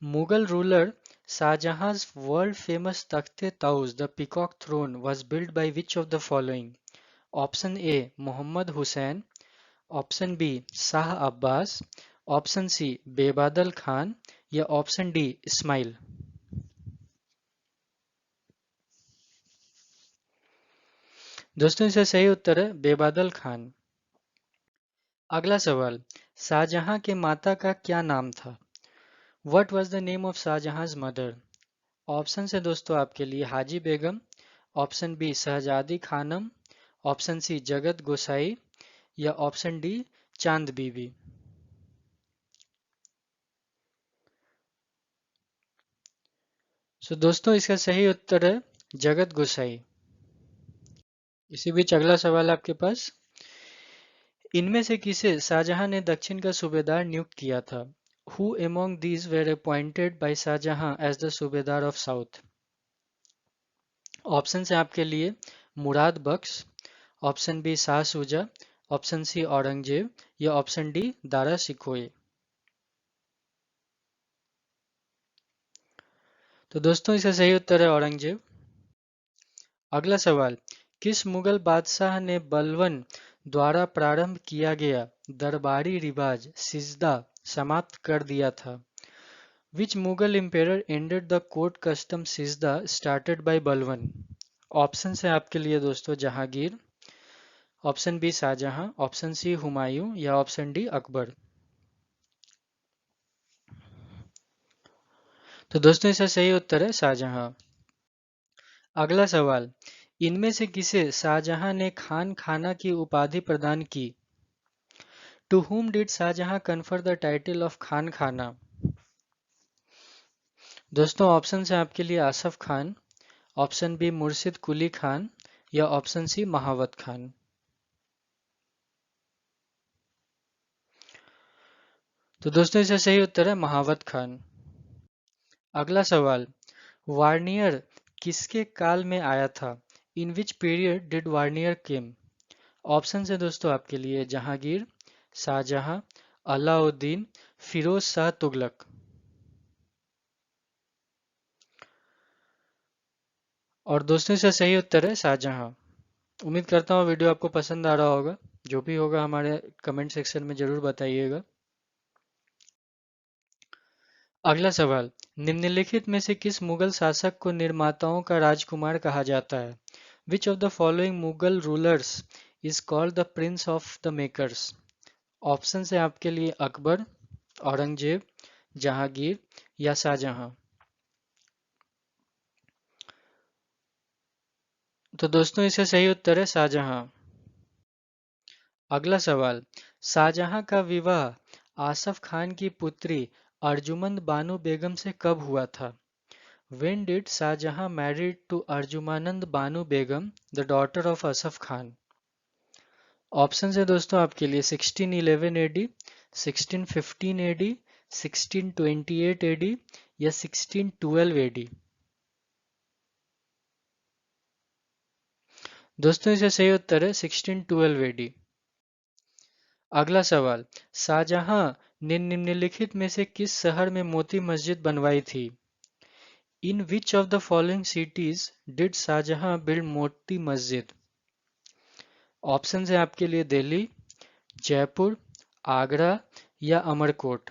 Mughal ruler Shahjahan's world famous Takhte Taus, the Peacock Throne, was built by which of the following? Option A Muhammad Hussain, option B Shah Abbas, option C Bebadal Khan या ऑप्शन डी इस्माइल। दोस्तों इसका सही उत्तर है बेबादल खान। अगला सवाल, शाहजहां के माता का क्या नाम था? What was the name of शाहजहां's mother? Option है दोस्तों आपके लिए हाजी बेगम, ऑप्शन बी शहजादी खानम, ऑप्शन सी जगत गोसाई या ऑप्शन डी चांद बीबी। दोस्तों इसका सही उत्तर है जगत गोसाई। इसी बीच अगला सवाल आपके पास, इनमें से किसे शाहजहां ने दक्षिण का सूबेदार नियुक्त किया था? Who among these were appointed by Shahjahan as the subedar of south? Option है आपके लिए Murad Bakhsh, option B Shah Shuja, option C Aurangzeb या ऑप्शन डी दारा शिकोह। तो दोस्तों इसका सही उत्तर है औरंगजेब। अगला सवाल, किस मुगल बादशाह ने बलबन द्वारा प्रारंभ किया गया दरबारी रिवाज सिजदा समाप्त कर दिया था? Which Mughal emperor ended the court custom sijda started by Balban? Option है आपके लिए दोस्तों, Jahangir, option B Shahjahan, option C Humayun या ऑप्शन डी अकबर। तो दोस्तों इसका सही उत्तर है शाहजहां। अगला सवाल, इनमें से किसे शाहजहां ने खान खाना की उपाधि प्रदान की? To whom did Shahjahan confer the title of Khan Khana? दोस्तों ऑप्शन है आपके लिए आसफ खान, ऑप्शन बी मुर्शिद कुली खान या ऑप्शन सी महावत खान। तो दोस्तों इसका सही उत्तर है महावत खान। अगला सवाल, वार्नियर किसके काल में आया था? In which period did Bernier came? Option है दोस्तों आपके लिए जहांगीर, शाहजहां, अलाउद्दीन, फिरोज शाह तुगलक। और दोस्तों इसका सही उत्तर है शाहजहां। उम्मीद करता हूँ वीडियो आपको पसंद आ रहा होगा। जो भी होगा हमारे कमेंट सेक्शन में जरूर बताइएगा। अगला सवाल, निम्नलिखित में से किस मुगल शासक को निर्माताओं का राजकुमार कहा जाता है? Which of the following Mughal rulers is called the Prince of the makers? Option है आपके लिए अकबर, औरंगजेब, जहांगीर या शाहजहां। तो दोस्तों इसका सही उत्तर है शाहजहां। अगला सवाल, शाहजहां का विवाह आसफ खान की पुत्री अर्जुमंद बानो बेगम से कब हुआ था? When did Shahjahan married to Arjumand Banu Begum, the daughter of Asaf Khan? Option है दोस्तों आपके लिए 1611 एडी, 1615 एडी, 1628 एडी या 1612 एडी। दोस्तों इसका सही उत्तर है 1612 एडी। अगला सवाल, शाहजहां ने निम्नलिखित में से किस शहर में मोती मस्जिद बनवाई थी? In which of the following cities did Shah Jahan build Moti Masjid? Option है आपके लिए दिल्ली, जयपुर, आगरा या अमरकोट।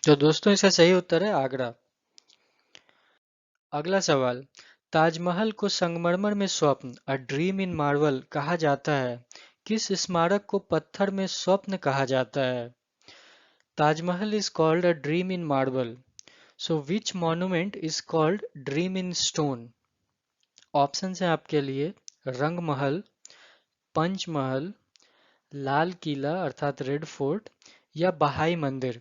तो दोस्तों इसका सही उत्तर है आगरा। अगला सवाल, ताजमहल को संगमरमर में स्वप्न अ ड्रीम इन मार्बल कहा जाता है, किस स्मारक को पत्थर में स्वप्न कहा जाता है? Taj Mahal is called a dream in marble, so which monument is called dream in stone? Option है आपके लिए रंगमहल, पंचमहल, लाल किला अर्थात रेड फोर्ट या बहाई मंदिर।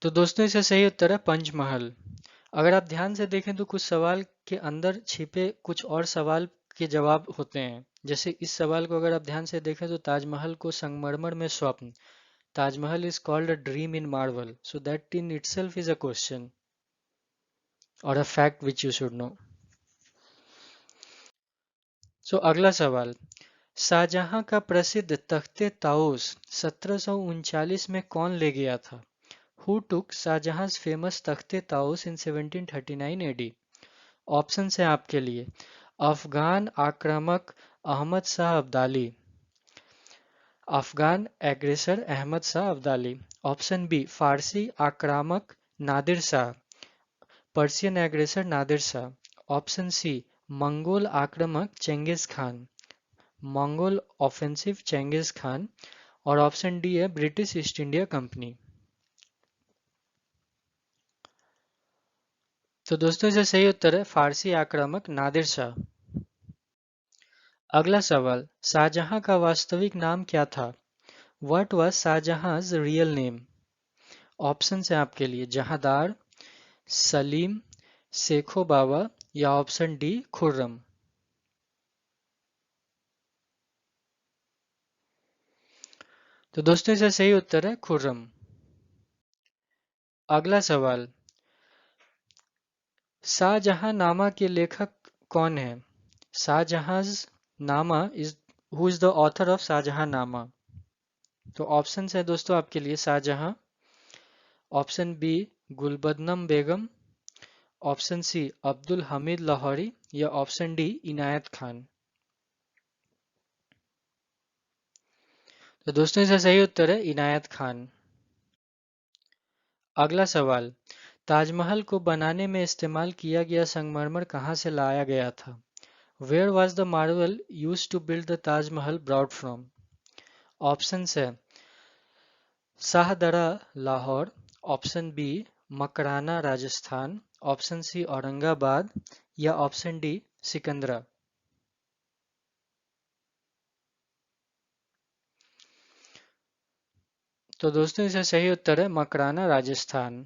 तो दोस्तों इसका सही उत्तर है पंचमहल। अगर आप ध्यान से देखें तो कुछ सवाल के अंदर छिपे कुछ और सवाल के जवाब होते हैं। जैसे इस सवाल को अगर आप ध्यान से देखें तो ताजमहल को संगमरमर में स्वप्न, Taj Mahal is called a dream in marble, so that in itself is a question और a fact which you should know. So अगला सवाल, शाहजहां का प्रसिद्ध तख्ते ताऊस 1739 में कौन ले गया था? Who took Shahjahan's famous तख्ते ताऊस in 1739 AD? ऑप्शन है आपके लिए अफगान आक्रामक Ahmad Shah Abdali, Afghan aggressor Ahmad Shah Abdali, option B फारसी आक्रामक Nadir Shah, Persian aggressor Nadir Shah, option C Mongol आक्रामक Genghis Khan, Mongol offensive Genghis Khan और ऑप्शन डी है ब्रिटिश ईस्ट इंडिया कंपनी। तो दोस्तों इसका सही उत्तर है फारसी आक्रामक नादिर शाह। अगला सवाल, शाहजहां का वास्तविक नाम क्या था? What was Shah Jahan's real name? Option है आपके लिए जहांदार, सलीम, शेखो बाबा या ऑप्शन डी खुर्रम। तो दोस्तों इसका सही उत्तर है खुर्रम। अगला सवाल, शाहजहां नामा के लेखक कौन है? Shahjahan Nama is who is the author of Shahjahan Nama? तो ऑप्शन है दोस्तों आपके लिए Shahjahan, option B Gulbadan Begum, option C Abdul Hamid Lahori या ऑप्शन डी इनायत खान। तो दोस्तों इसका सही उत्तर है इनायत खान। अगला सवाल, ताजमहल को बनाने में इस्तेमाल किया गया संगमरमर कहाँ से लाया गया था? Where was the marble use to build the Taj Mahal brought from? Option है Shahdara Lahore, option B Makrana Rajasthan, option C Aurangabad या ऑप्शन डी सिकंदरा। तो दोस्तों इसका सही उत्तर है मकराना राजस्थान।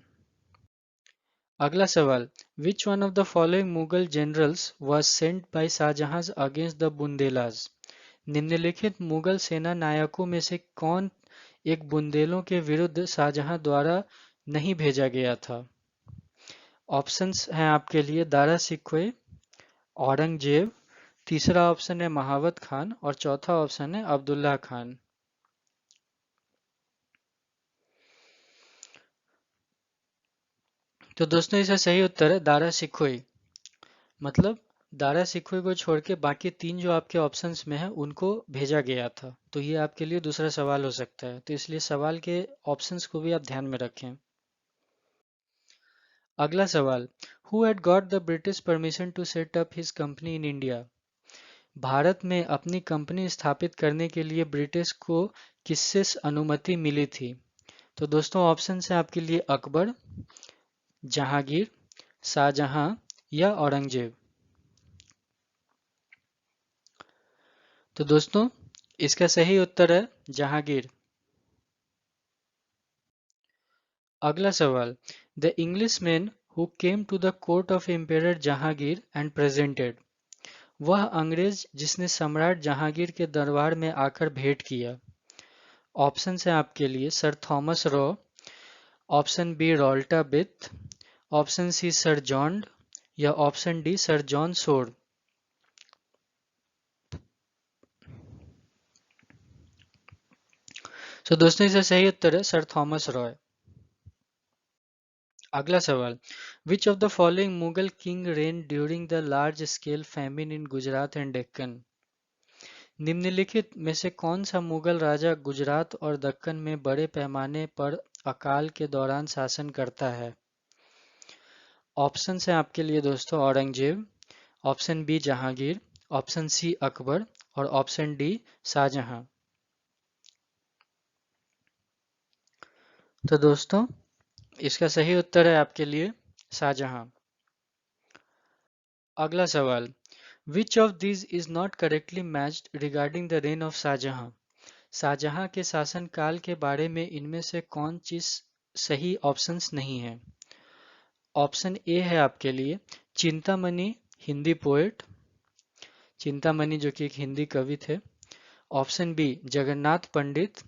अगला सवाल, which one of the following Mughal generals was sent by Shah Jahan against the Bundelas? निम्नलिखित मुगल सेना नायकों में से कौन एक बुंदेलों के विरुद्ध शाहजहां द्वारा नहीं भेजा गया था? ऑप्शंस हैं आपके लिए दारा सिकोए, औरंगजेब, तीसरा ऑप्शन है महावत खान और चौथा ऑप्शन है अब्दुल्ला खान। तो दोस्तों इसका सही उत्तर है दारा सिकोई। मतलब दारा सिकोई को छोड़ के बाकी तीन जो आपके ऑप्शंस में है उनको भेजा गया था। तो ये आपके लिए दूसरा सवाल हो सकता है, तो इसलिए सवाल के ऑप्शंस को भी आप ध्यान में रखें। अगला सवाल, who had got the British permission to set up his company in India? Bharat में अपनी कंपनी स्थापित करने के लिए ब्रिटिश को किससे अनुमति मिली थी? तो दोस्तों ऑप्शन है आपके लिए अकबर, जहांगीर, शाहजहां या औरंगजेब। तो दोस्तों इसका सही उत्तर है जहांगीर। अगला सवाल, the Englishman who came to the court of emperor Jahangir and presented? वह अंग्रेज जिसने सम्राट जहांगीर के दरबार में आकर भेंट किया। ऑप्शन है आपके लिए sir Thomas Roe, option B Ralph Fitch, option C sir John या option D sir John Shore. तो दोस्तों इसका सही उत्तर है सर थॉमस रॉय। अगला सवाल, which of the following Mughal king rain during the large scale famine in Gujarat and Deccan? निम्नलिखित में से कौन सा मुगल राजा गुजरात और दक्कन में बड़े पैमाने पर अकाल के दौरान शासन करता है? ऑप्शन है आपके लिए दोस्तों Aurangzeb, option B Jahangir, option C Akbar और ऑप्शन डी शाहजहां। तो दोस्तों इसका सही उत्तर है आपके लिए शाहजहां। अगला सवाल, which of this is not correctly matched regarding the reign of Shahjahan? Shahjahan के शासनकाल के बारे में इनमें से कौन चीज सही ऑप्शंस नहीं है? ऑप्शन ए है आपके लिए चिंतामणि, हिंदी पोएट, चिंतामणि जो कि एक हिंदी कवि थे। ऑप्शन बी जगन्नाथ पंडित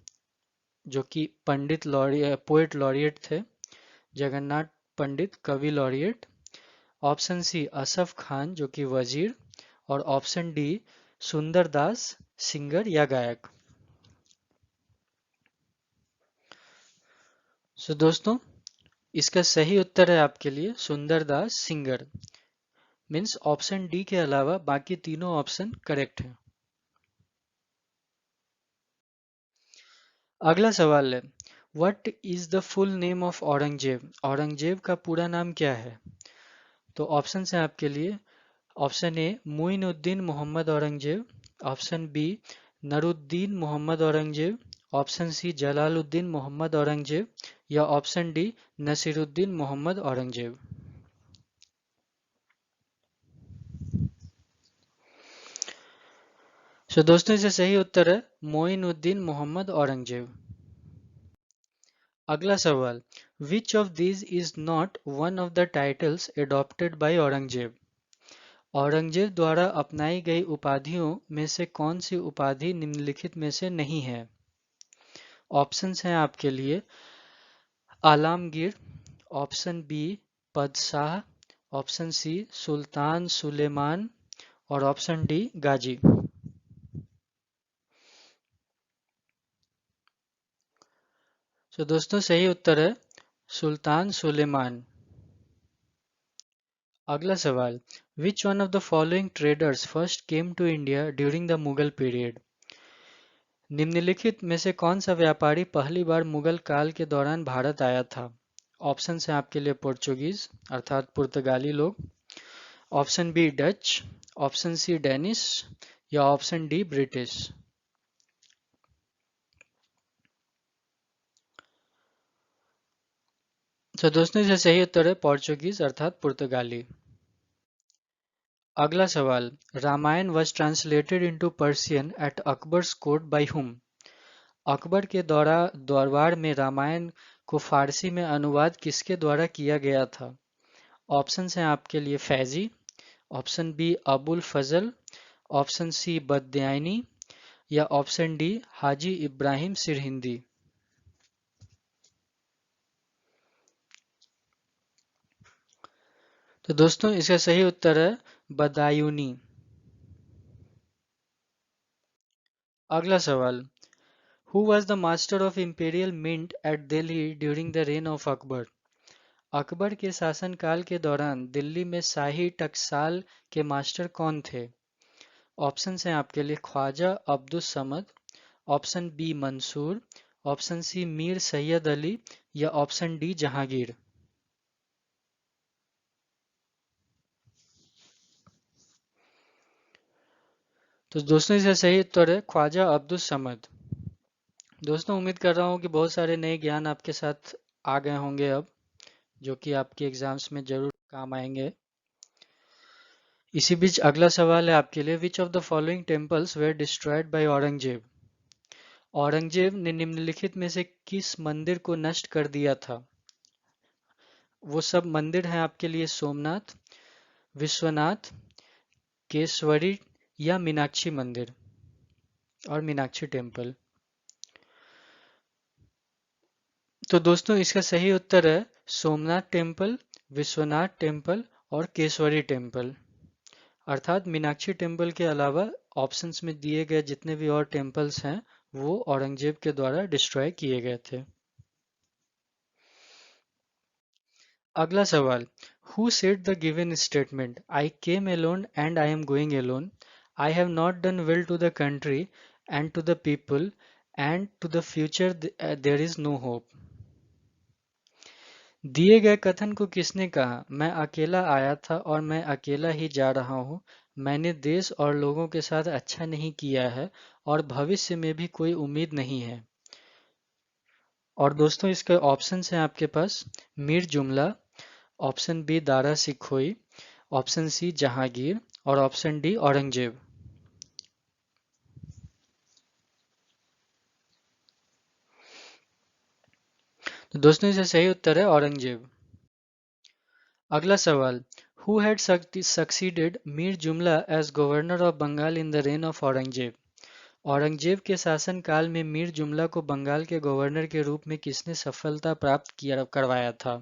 जो कि पोएट लॉरिएट थे, Jagannath Pandit kavi laureate. Option C Asaf Khan जो कि वजीर और ऑप्शन डी सुंदर दास सिंगर या गायक। सो दोस्तों इसका सही उत्तर है आपके लिए सुंदर दास सिंगर। मीन्स ऑप्शन डी के अलावा बाकी तीनों ऑप्शन करेक्ट हैं। अगला सवाल है, what is the full name of Aurangzeb? Aurangzeb का पूरा नाम क्या है? तो ऑप्शन है आपके लिए option A Muinuddin Mohammad Aurangzeb, option B Nuruddin Mohammad Aurangzeb, option C Jalaluddin Mohammad Aurangzeb या option D Nasiruddin Mohammad Aurangzeb. So दोस्तों इसका सही उत्तर है मोइनुद्दीन मोहम्मद औरंगजेब। अगला सवाल, which of these is not one of the titles adopted by Aurangzeb? Aurangzeb द्वारा अपनाई गई उपाधियों में से कौन सी उपाधि निम्नलिखित में से नहीं है? ऑप्शंस हैं आपके लिए Alamgir, option B Padshah, option C Sultan Suleman और ऑप्शन डी गाजी। तो दोस्तों सही उत्तर है सुल्तान सुलेमान। अगला सवाल, which one of the following traders first came to India during the Mughal period? निम्नलिखित में से कौन सा व्यापारी पहली बार मुगल काल के दौरान भारत आया था? ऑप्शन है आपके लिए पोर्चुगीज अर्थात पुर्तगाली लोग, option B Dutch, option C Danish या ऑप्शन डी ब्रिटिश। तो दोस्तों इसका सही उत्तर है पोर्चुगीज अर्थात पुर्तगाली। अगला सवाल, Ramayan was translated into Persian at Akbar's court by whom? Akbar के दरबार में रामायण को फारसी में अनुवाद किसके द्वारा किया गया था? ऑप्शन हैं आपके लिए Faizi, option B Abul Fazl, option C Badayuni या ऑप्शन डी हाजी इब्राहिम सिरहिंदी। तो दोस्तों इसका सही उत्तर है बदायूनी। अगला सवाल, who was the master of imperial mint at Delhi during the reign of Akbar? Akbar के शासनकाल के दौरान दिल्ली में शाही टकसाल के मास्टर कौन थे? ऑप्शन हैं आपके लिए Khwaja Abdus Samad, option B Mansur, option C Mir Sayyid Ali या ऑप्शन डी जहांगीर। तो दोस्तों इसका सही उत्तर है ख्वाजा अब्दुस समद। दोस्तों उम्मीद कर रहा हूँ कि बहुत सारे नए ज्ञान आपके साथ आ गए होंगे अब, जो कि आपके एग्जाम्स में जरूर काम आएंगे। इसी बीच अगला सवाल है आपके लिए, which of the following temples were destroyed by Aurangzeb? Aurangzeb ने निम्नलिखित में से किस मंदिर को नष्ट कर दिया था? वो सब मंदिर हैं आपके लिए सोमनाथ, विश्वनाथ, केसवरी या मीनाक्षी मंदिर और मीनाक्षी टेम्पल। तो दोस्तों इसका सही उत्तर है सोमनाथ टेम्पल, विश्वनाथ टेम्पल और केसवरी टेम्पल। अर्थात मीनाक्षी टेम्पल के अलावा ऑप्शंस में दिए गए जितने भी और टेम्पल्स हैं वो औरंगजेब के द्वारा डिस्ट्रॉय किए गए थे। अगला सवाल, who said the given statement I came alone and I am going alone, I have not done well to the country and to the people and to the future there is no hope? दिए गए कथन को किसने कहा? मैं अकेला आया था और मैं अकेला ही जा रहा हूँ। मैंने देश और लोगों के साथ अच्छा नहीं किया है और भविष्य में भी कोई उम्मीद नहीं है। और दोस्तों इसके ऑप्शंस हैं आपके पास, Mir Jumla, option B Dara Shikoh, option C Jahangir और ऑप्शन डी औरंगजेब। तो दोस्तों इसका सही उत्तर है औरंगजेब। अगला सवाल, who had succeeded Mir Jumla as governor of Bengal in the reign of Aurangzeb? Aurangzeb के शासनकाल में मीर जुमला को बंगाल के गवर्नर के रूप में किसने सफलता प्राप्त किया करवाया था?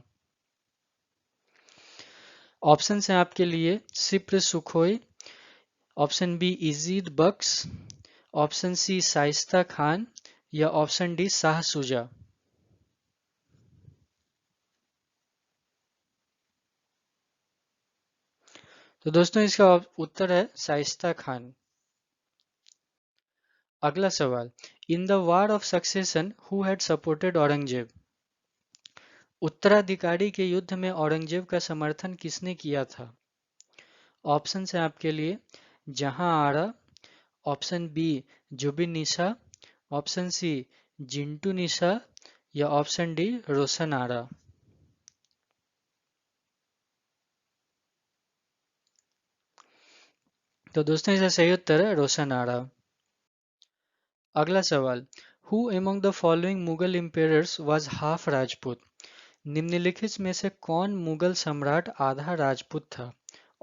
ऑप्शन हैं आपके लिए सिप्र सुखोई, ऑप्शन बी इजीद बख्श, ऑप्शन सी शाइस्ता खान या ऑप्शन डी शाह सुजा। तो दोस्तों इसका उत्तर है शाइस्ता खान। अगला सवाल, in the war of succession who had supported Aurangzeb? उत्तराधिकारी के युद्ध में औरंगजेब का समर्थन किसने किया था? ऑप्शन है आपके लिए जहां आरा, ऑप्शन बी जुबिन निशा, ऑप्शन सी जिंटू निशा या ऑप्शन डी रोशन आरा। तो दोस्तों इसका सही उत्तर है रोशन आरा। अगला सवाल, who among the following Mughal Ampere's was half Rajput? निम्नलिखित में से कौन मुगल सम्राट आधा राजपूत था?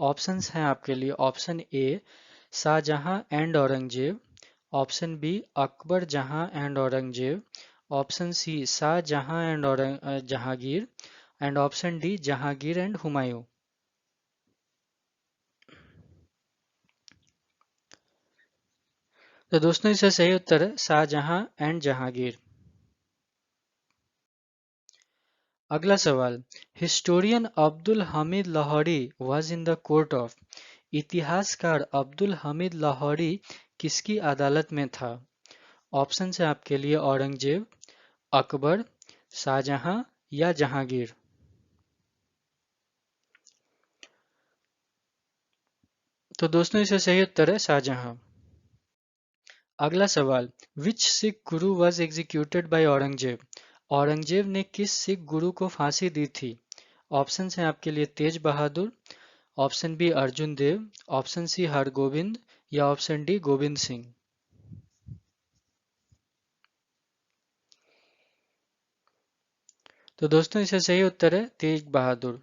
ऑप्शंस हैं आपके लिए, option A Shah Jahan and Aurangzeb, option B Akbar Jahan and Aurangzeb, option C Shah Jahan and Jahangir and option D Jahangir and Humayun. तो दोस्तों इसका सही उत्तर है शाहजहां एंड जहांगीर। अगला सवाल, historian Abdul Hamid Lahori was in the court of. इतिहासकार अब्दुल हमीद लाहौरी किसकी अदालत में था? ऑप्शन है आपके लिए औरंगजेब, अकबर, शाहजहां या जहांगीर। तो दोस्तों इसका सही उत्तर है शाहजहां। अगला सवाल, विच सिख गुरु was executed by Aurangzeb. Aurangzeb ने किस सिख गुरु को फांसी दी थी? ऑप्शन हैं आपके लिए तेज बहादुर, ऑप्शन बी अर्जुन देव, ऑप्शन सी हरगोविंद या ऑप्शन डी गोविंद सिंह। तो दोस्तों इसका सही उत्तर है तेज बहादुर।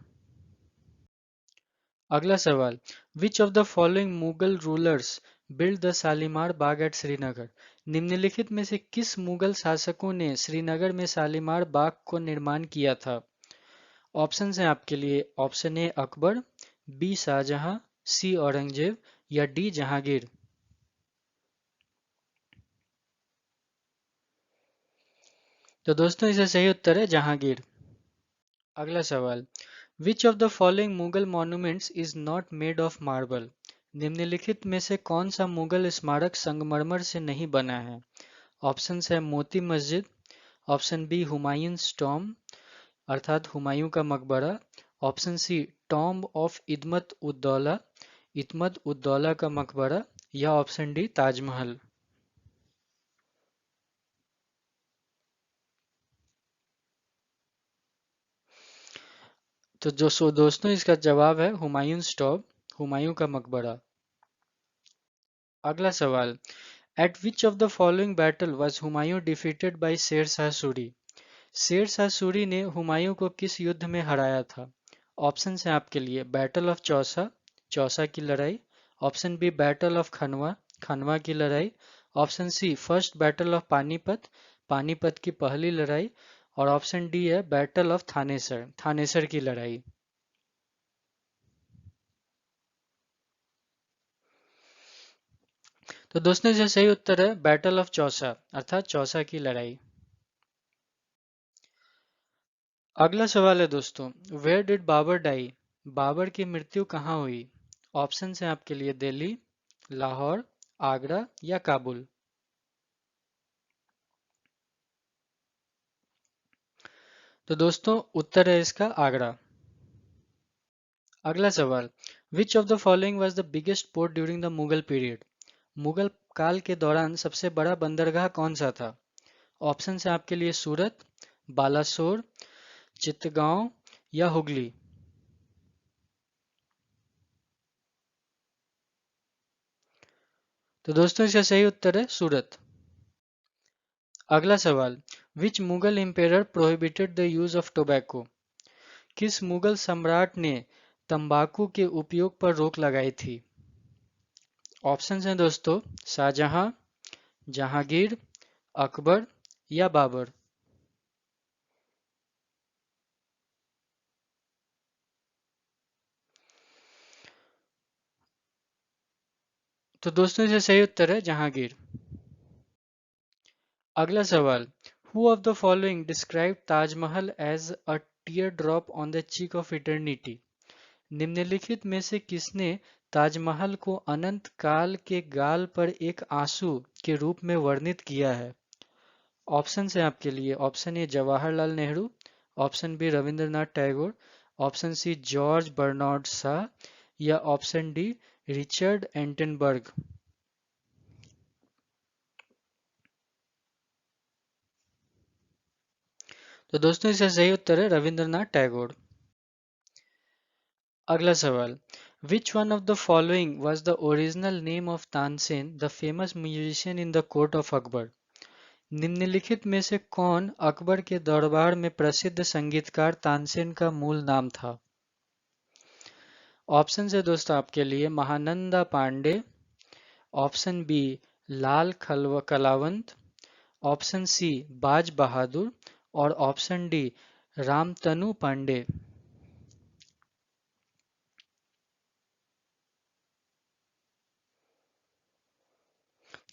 अगला सवाल, which of the following Mughal rulers build the Shalimar Bagh at Srinagar. निम्नलिखित में से किस मुगल शासकों ने श्रीनगर में शालीमार बाग को निर्माण किया था? ऑप्शन हैं आपके लिए option A Akbar, B Shah Jahan, C Aurangzeb या डी जहांगीर। तो दोस्तों इसका सही उत्तर है जहांगीर। अगला सवाल, which of the following Mughal monuments is not made of marble. निम्नलिखित में से कौन सा मुगल स्मारक संगमरमर से नहीं बना है? ऑप्शन है मोती Masjid, option B Humayun's Tom अर्थात हुमायूं का मकबरा, option C tomb of Itimad ud Daulah, Itimad ud Daulah का मकबरा या ऑप्शन डी ताजमहल। तो जो दोस्तों इसका जवाब है हुमायूंस टॉम्ब, हुमायूं का मकबरा। अगला सवाल, eight which of the following battle was Humayun defeated by Sher Shah Suri. Sher Shah Suri ने हुमायूं को किस युद्ध में हराया था? ऑप्शन है आपके लिए बैटल ऑफ चौसा, चौसा की लड़ाई, option B battle of Khanwa, Khanwa की लड़ाई, option C first battle of Panipat, Panipat की पहली लड़ाई और ऑप्शन डी है बैटल ऑफ थानेसर, थानेसर की लड़ाई। तो दोस्तों इसका सही उत्तर है बैटल ऑफ चौसा अर्थात चौसा की लड़ाई। अगला सवाल है दोस्तों, where did Babur die. Babur की मृत्यु कहाँ हुई? ऑप्शन है आपके लिए दिल्ली, लाहौर, आगरा या काबुल। तो दोस्तों उत्तर है इसका आगरा। अगला सवाल, which of the following was the biggest port during the Mughal period. Mughal काल के दौरान सबसे बड़ा बंदरगाह कौन सा था? ऑप्शन है आपके लिए सूरत, बालासोर, चित्तगांव या हुगली। तो दोस्तों इसका सही उत्तर है सूरत। अगला सवाल, which Mughal emperor prohibited the use of tobacco. किस मुगल सम्राट ने तंबाकू के उपयोग पर रोक लगाई थी? ऑप्शंस हैं दोस्तों शाहजहां, जहांगीर, अकबर या बाबर। तो दोस्तों इसका सही उत्तर है जहांगीर। अगला सवाल, who of the following describe Taj Mahal as a tear drop on the cheek of eternity. निम्नलिखित में से किसने ताजमहल को अनंत काल के गाल पर एक आंसू के रूप में वर्णित किया है? ऑप्शन है आपके लिए option A Jawaharlal Nehru, option B Rabindranath Tagore, option C George Bernard Shaw या ऑप्शन डी रिचर्ड एंटनबर्ग। तो दोस्तों इसका सही उत्तर है रविंद्रनाथ टैगोर। अगला सवाल, which one of the following was the original name of Tansen the famous musician in the court of Akbar. निम्नलिखित में से कौन अकबर के दरबार में प्रसिद्ध संगीतकार तानसेन का मूल नाम था? ऑप्शन है दोस्तों आपके लिए महानंदा पांडे, ऑप्शन बी लाल कलावंत, ऑप्शन सी बाज बहादुर और ऑप्शन डी रामतनु पांडे।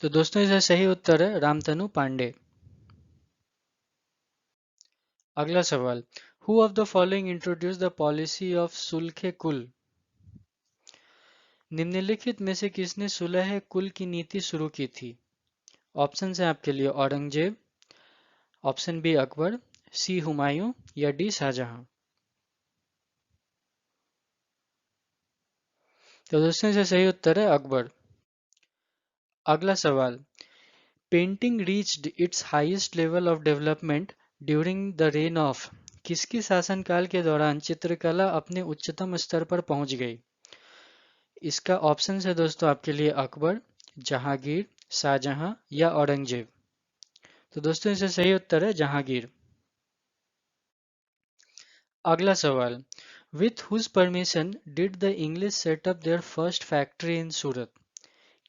तो दोस्तों इसका सही उत्तर है रामतनु पांडे। अगला सवाल, who of the following introduce the policy of Sulah कुल? निम्नलिखित में से किसने सुलह कुल की नीति शुरू की थी? ऑप्शन है आपके लिए औरंगजेब, ऑप्शन बी अकबर, सी हुमायूं या डी शाहजहां। तो दोस्तों इसका सही उत्तर है अकबर। अगला सवाल, painting reached it's highest level of development during the reign of? किसके शासनकाल के दौरान चित्रकला अपने उच्चतम स्तर पर पहुंच गई? इसका ऑप्शन है दोस्तों आपके लिए अकबर, जहांगीर, शाहजहां या औरंगजेब। तो दोस्तों इसका सही उत्तर है जहांगीर। अगला सवाल, with whose permission did the English set up their first factory in Surat?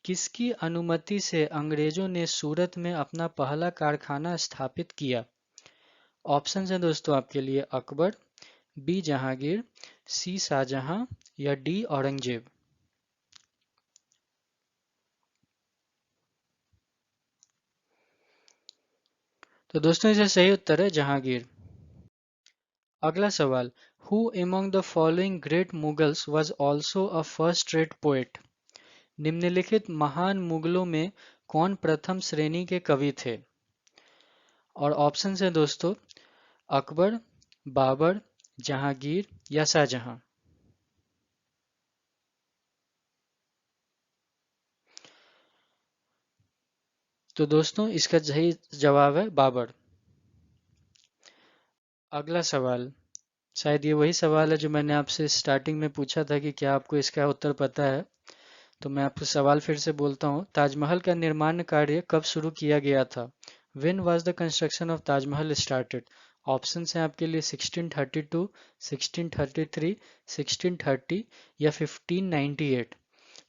किसकी अनुमति से अंग्रेजों ने सूरत में अपना पहला कारखाना स्थापित किया? ऑप्शन है दोस्तों आपके लिए अकबर, बी जहांगीर, सी शाहजहां या डी औरंगजेब। तो दोस्तों इसका सही उत्तर है जहांगीर। अगला सवाल, who among the following great Mughals was also a first rate poet? निम्नलिखित महान मुगलों में कौन प्रथम श्रेणी के कवि थे? और ऑप्शन है दोस्तों अकबर, बाबर, जहांगीर या शाहजहां। तो दोस्तों इसका सही जवाब है बाबर। अगला सवाल, शायद ये वही सवाल है जो मैंने आपसे स्टार्टिंग में पूछा था कि क्या आपको इसका उत्तर पता है। तो मैं आपको सवाल फिर से बोलता हूँ, ताजमहल का निर्माण कार्य कब शुरू किया गया था? When was the construction of Taj Mahal started? Option हैं आपके लिए 1632, 1633, 1630 या 1598।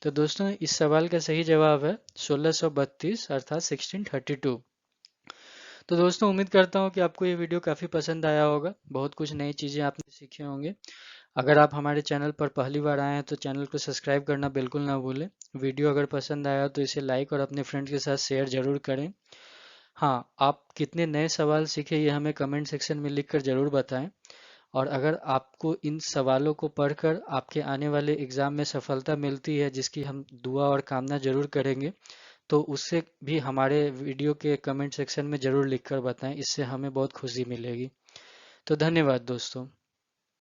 तो दोस्तों इस सवाल का सही जवाब है 1632 अर्थात 1632। तो दोस्तों उम्मीद करता हूँ कि आपको ये वीडियो काफ़ी पसंद आया होगा, बहुत कुछ नई चीज़ें आपने सीखे होंगे। अगर आप हमारे चैनल पर पहली बार आए हैं तो चैनल को सब्सक्राइब करना बिल्कुल ना भूलें। वीडियो अगर पसंद आया तो इसे लाइक और अपने फ्रेंड के साथ शेयर जरूर करें। हाँ, आप कितने नए सवाल सीखे ये हमें कमेंट सेक्शन में लिखकर ज़रूर बताएं। और अगर आपको इन सवालों को पढ़कर आपके आने वाले एग्ज़ाम में सफलता मिलती है, जिसकी हम दुआ और कामना जरूर करेंगे, तो उससे भी हमारे वीडियो के कमेंट सेक्शन में ज़रूर लिखकर बताएं। इससे हमें बहुत खुशी मिलेगी। तो धन्यवाद दोस्तों।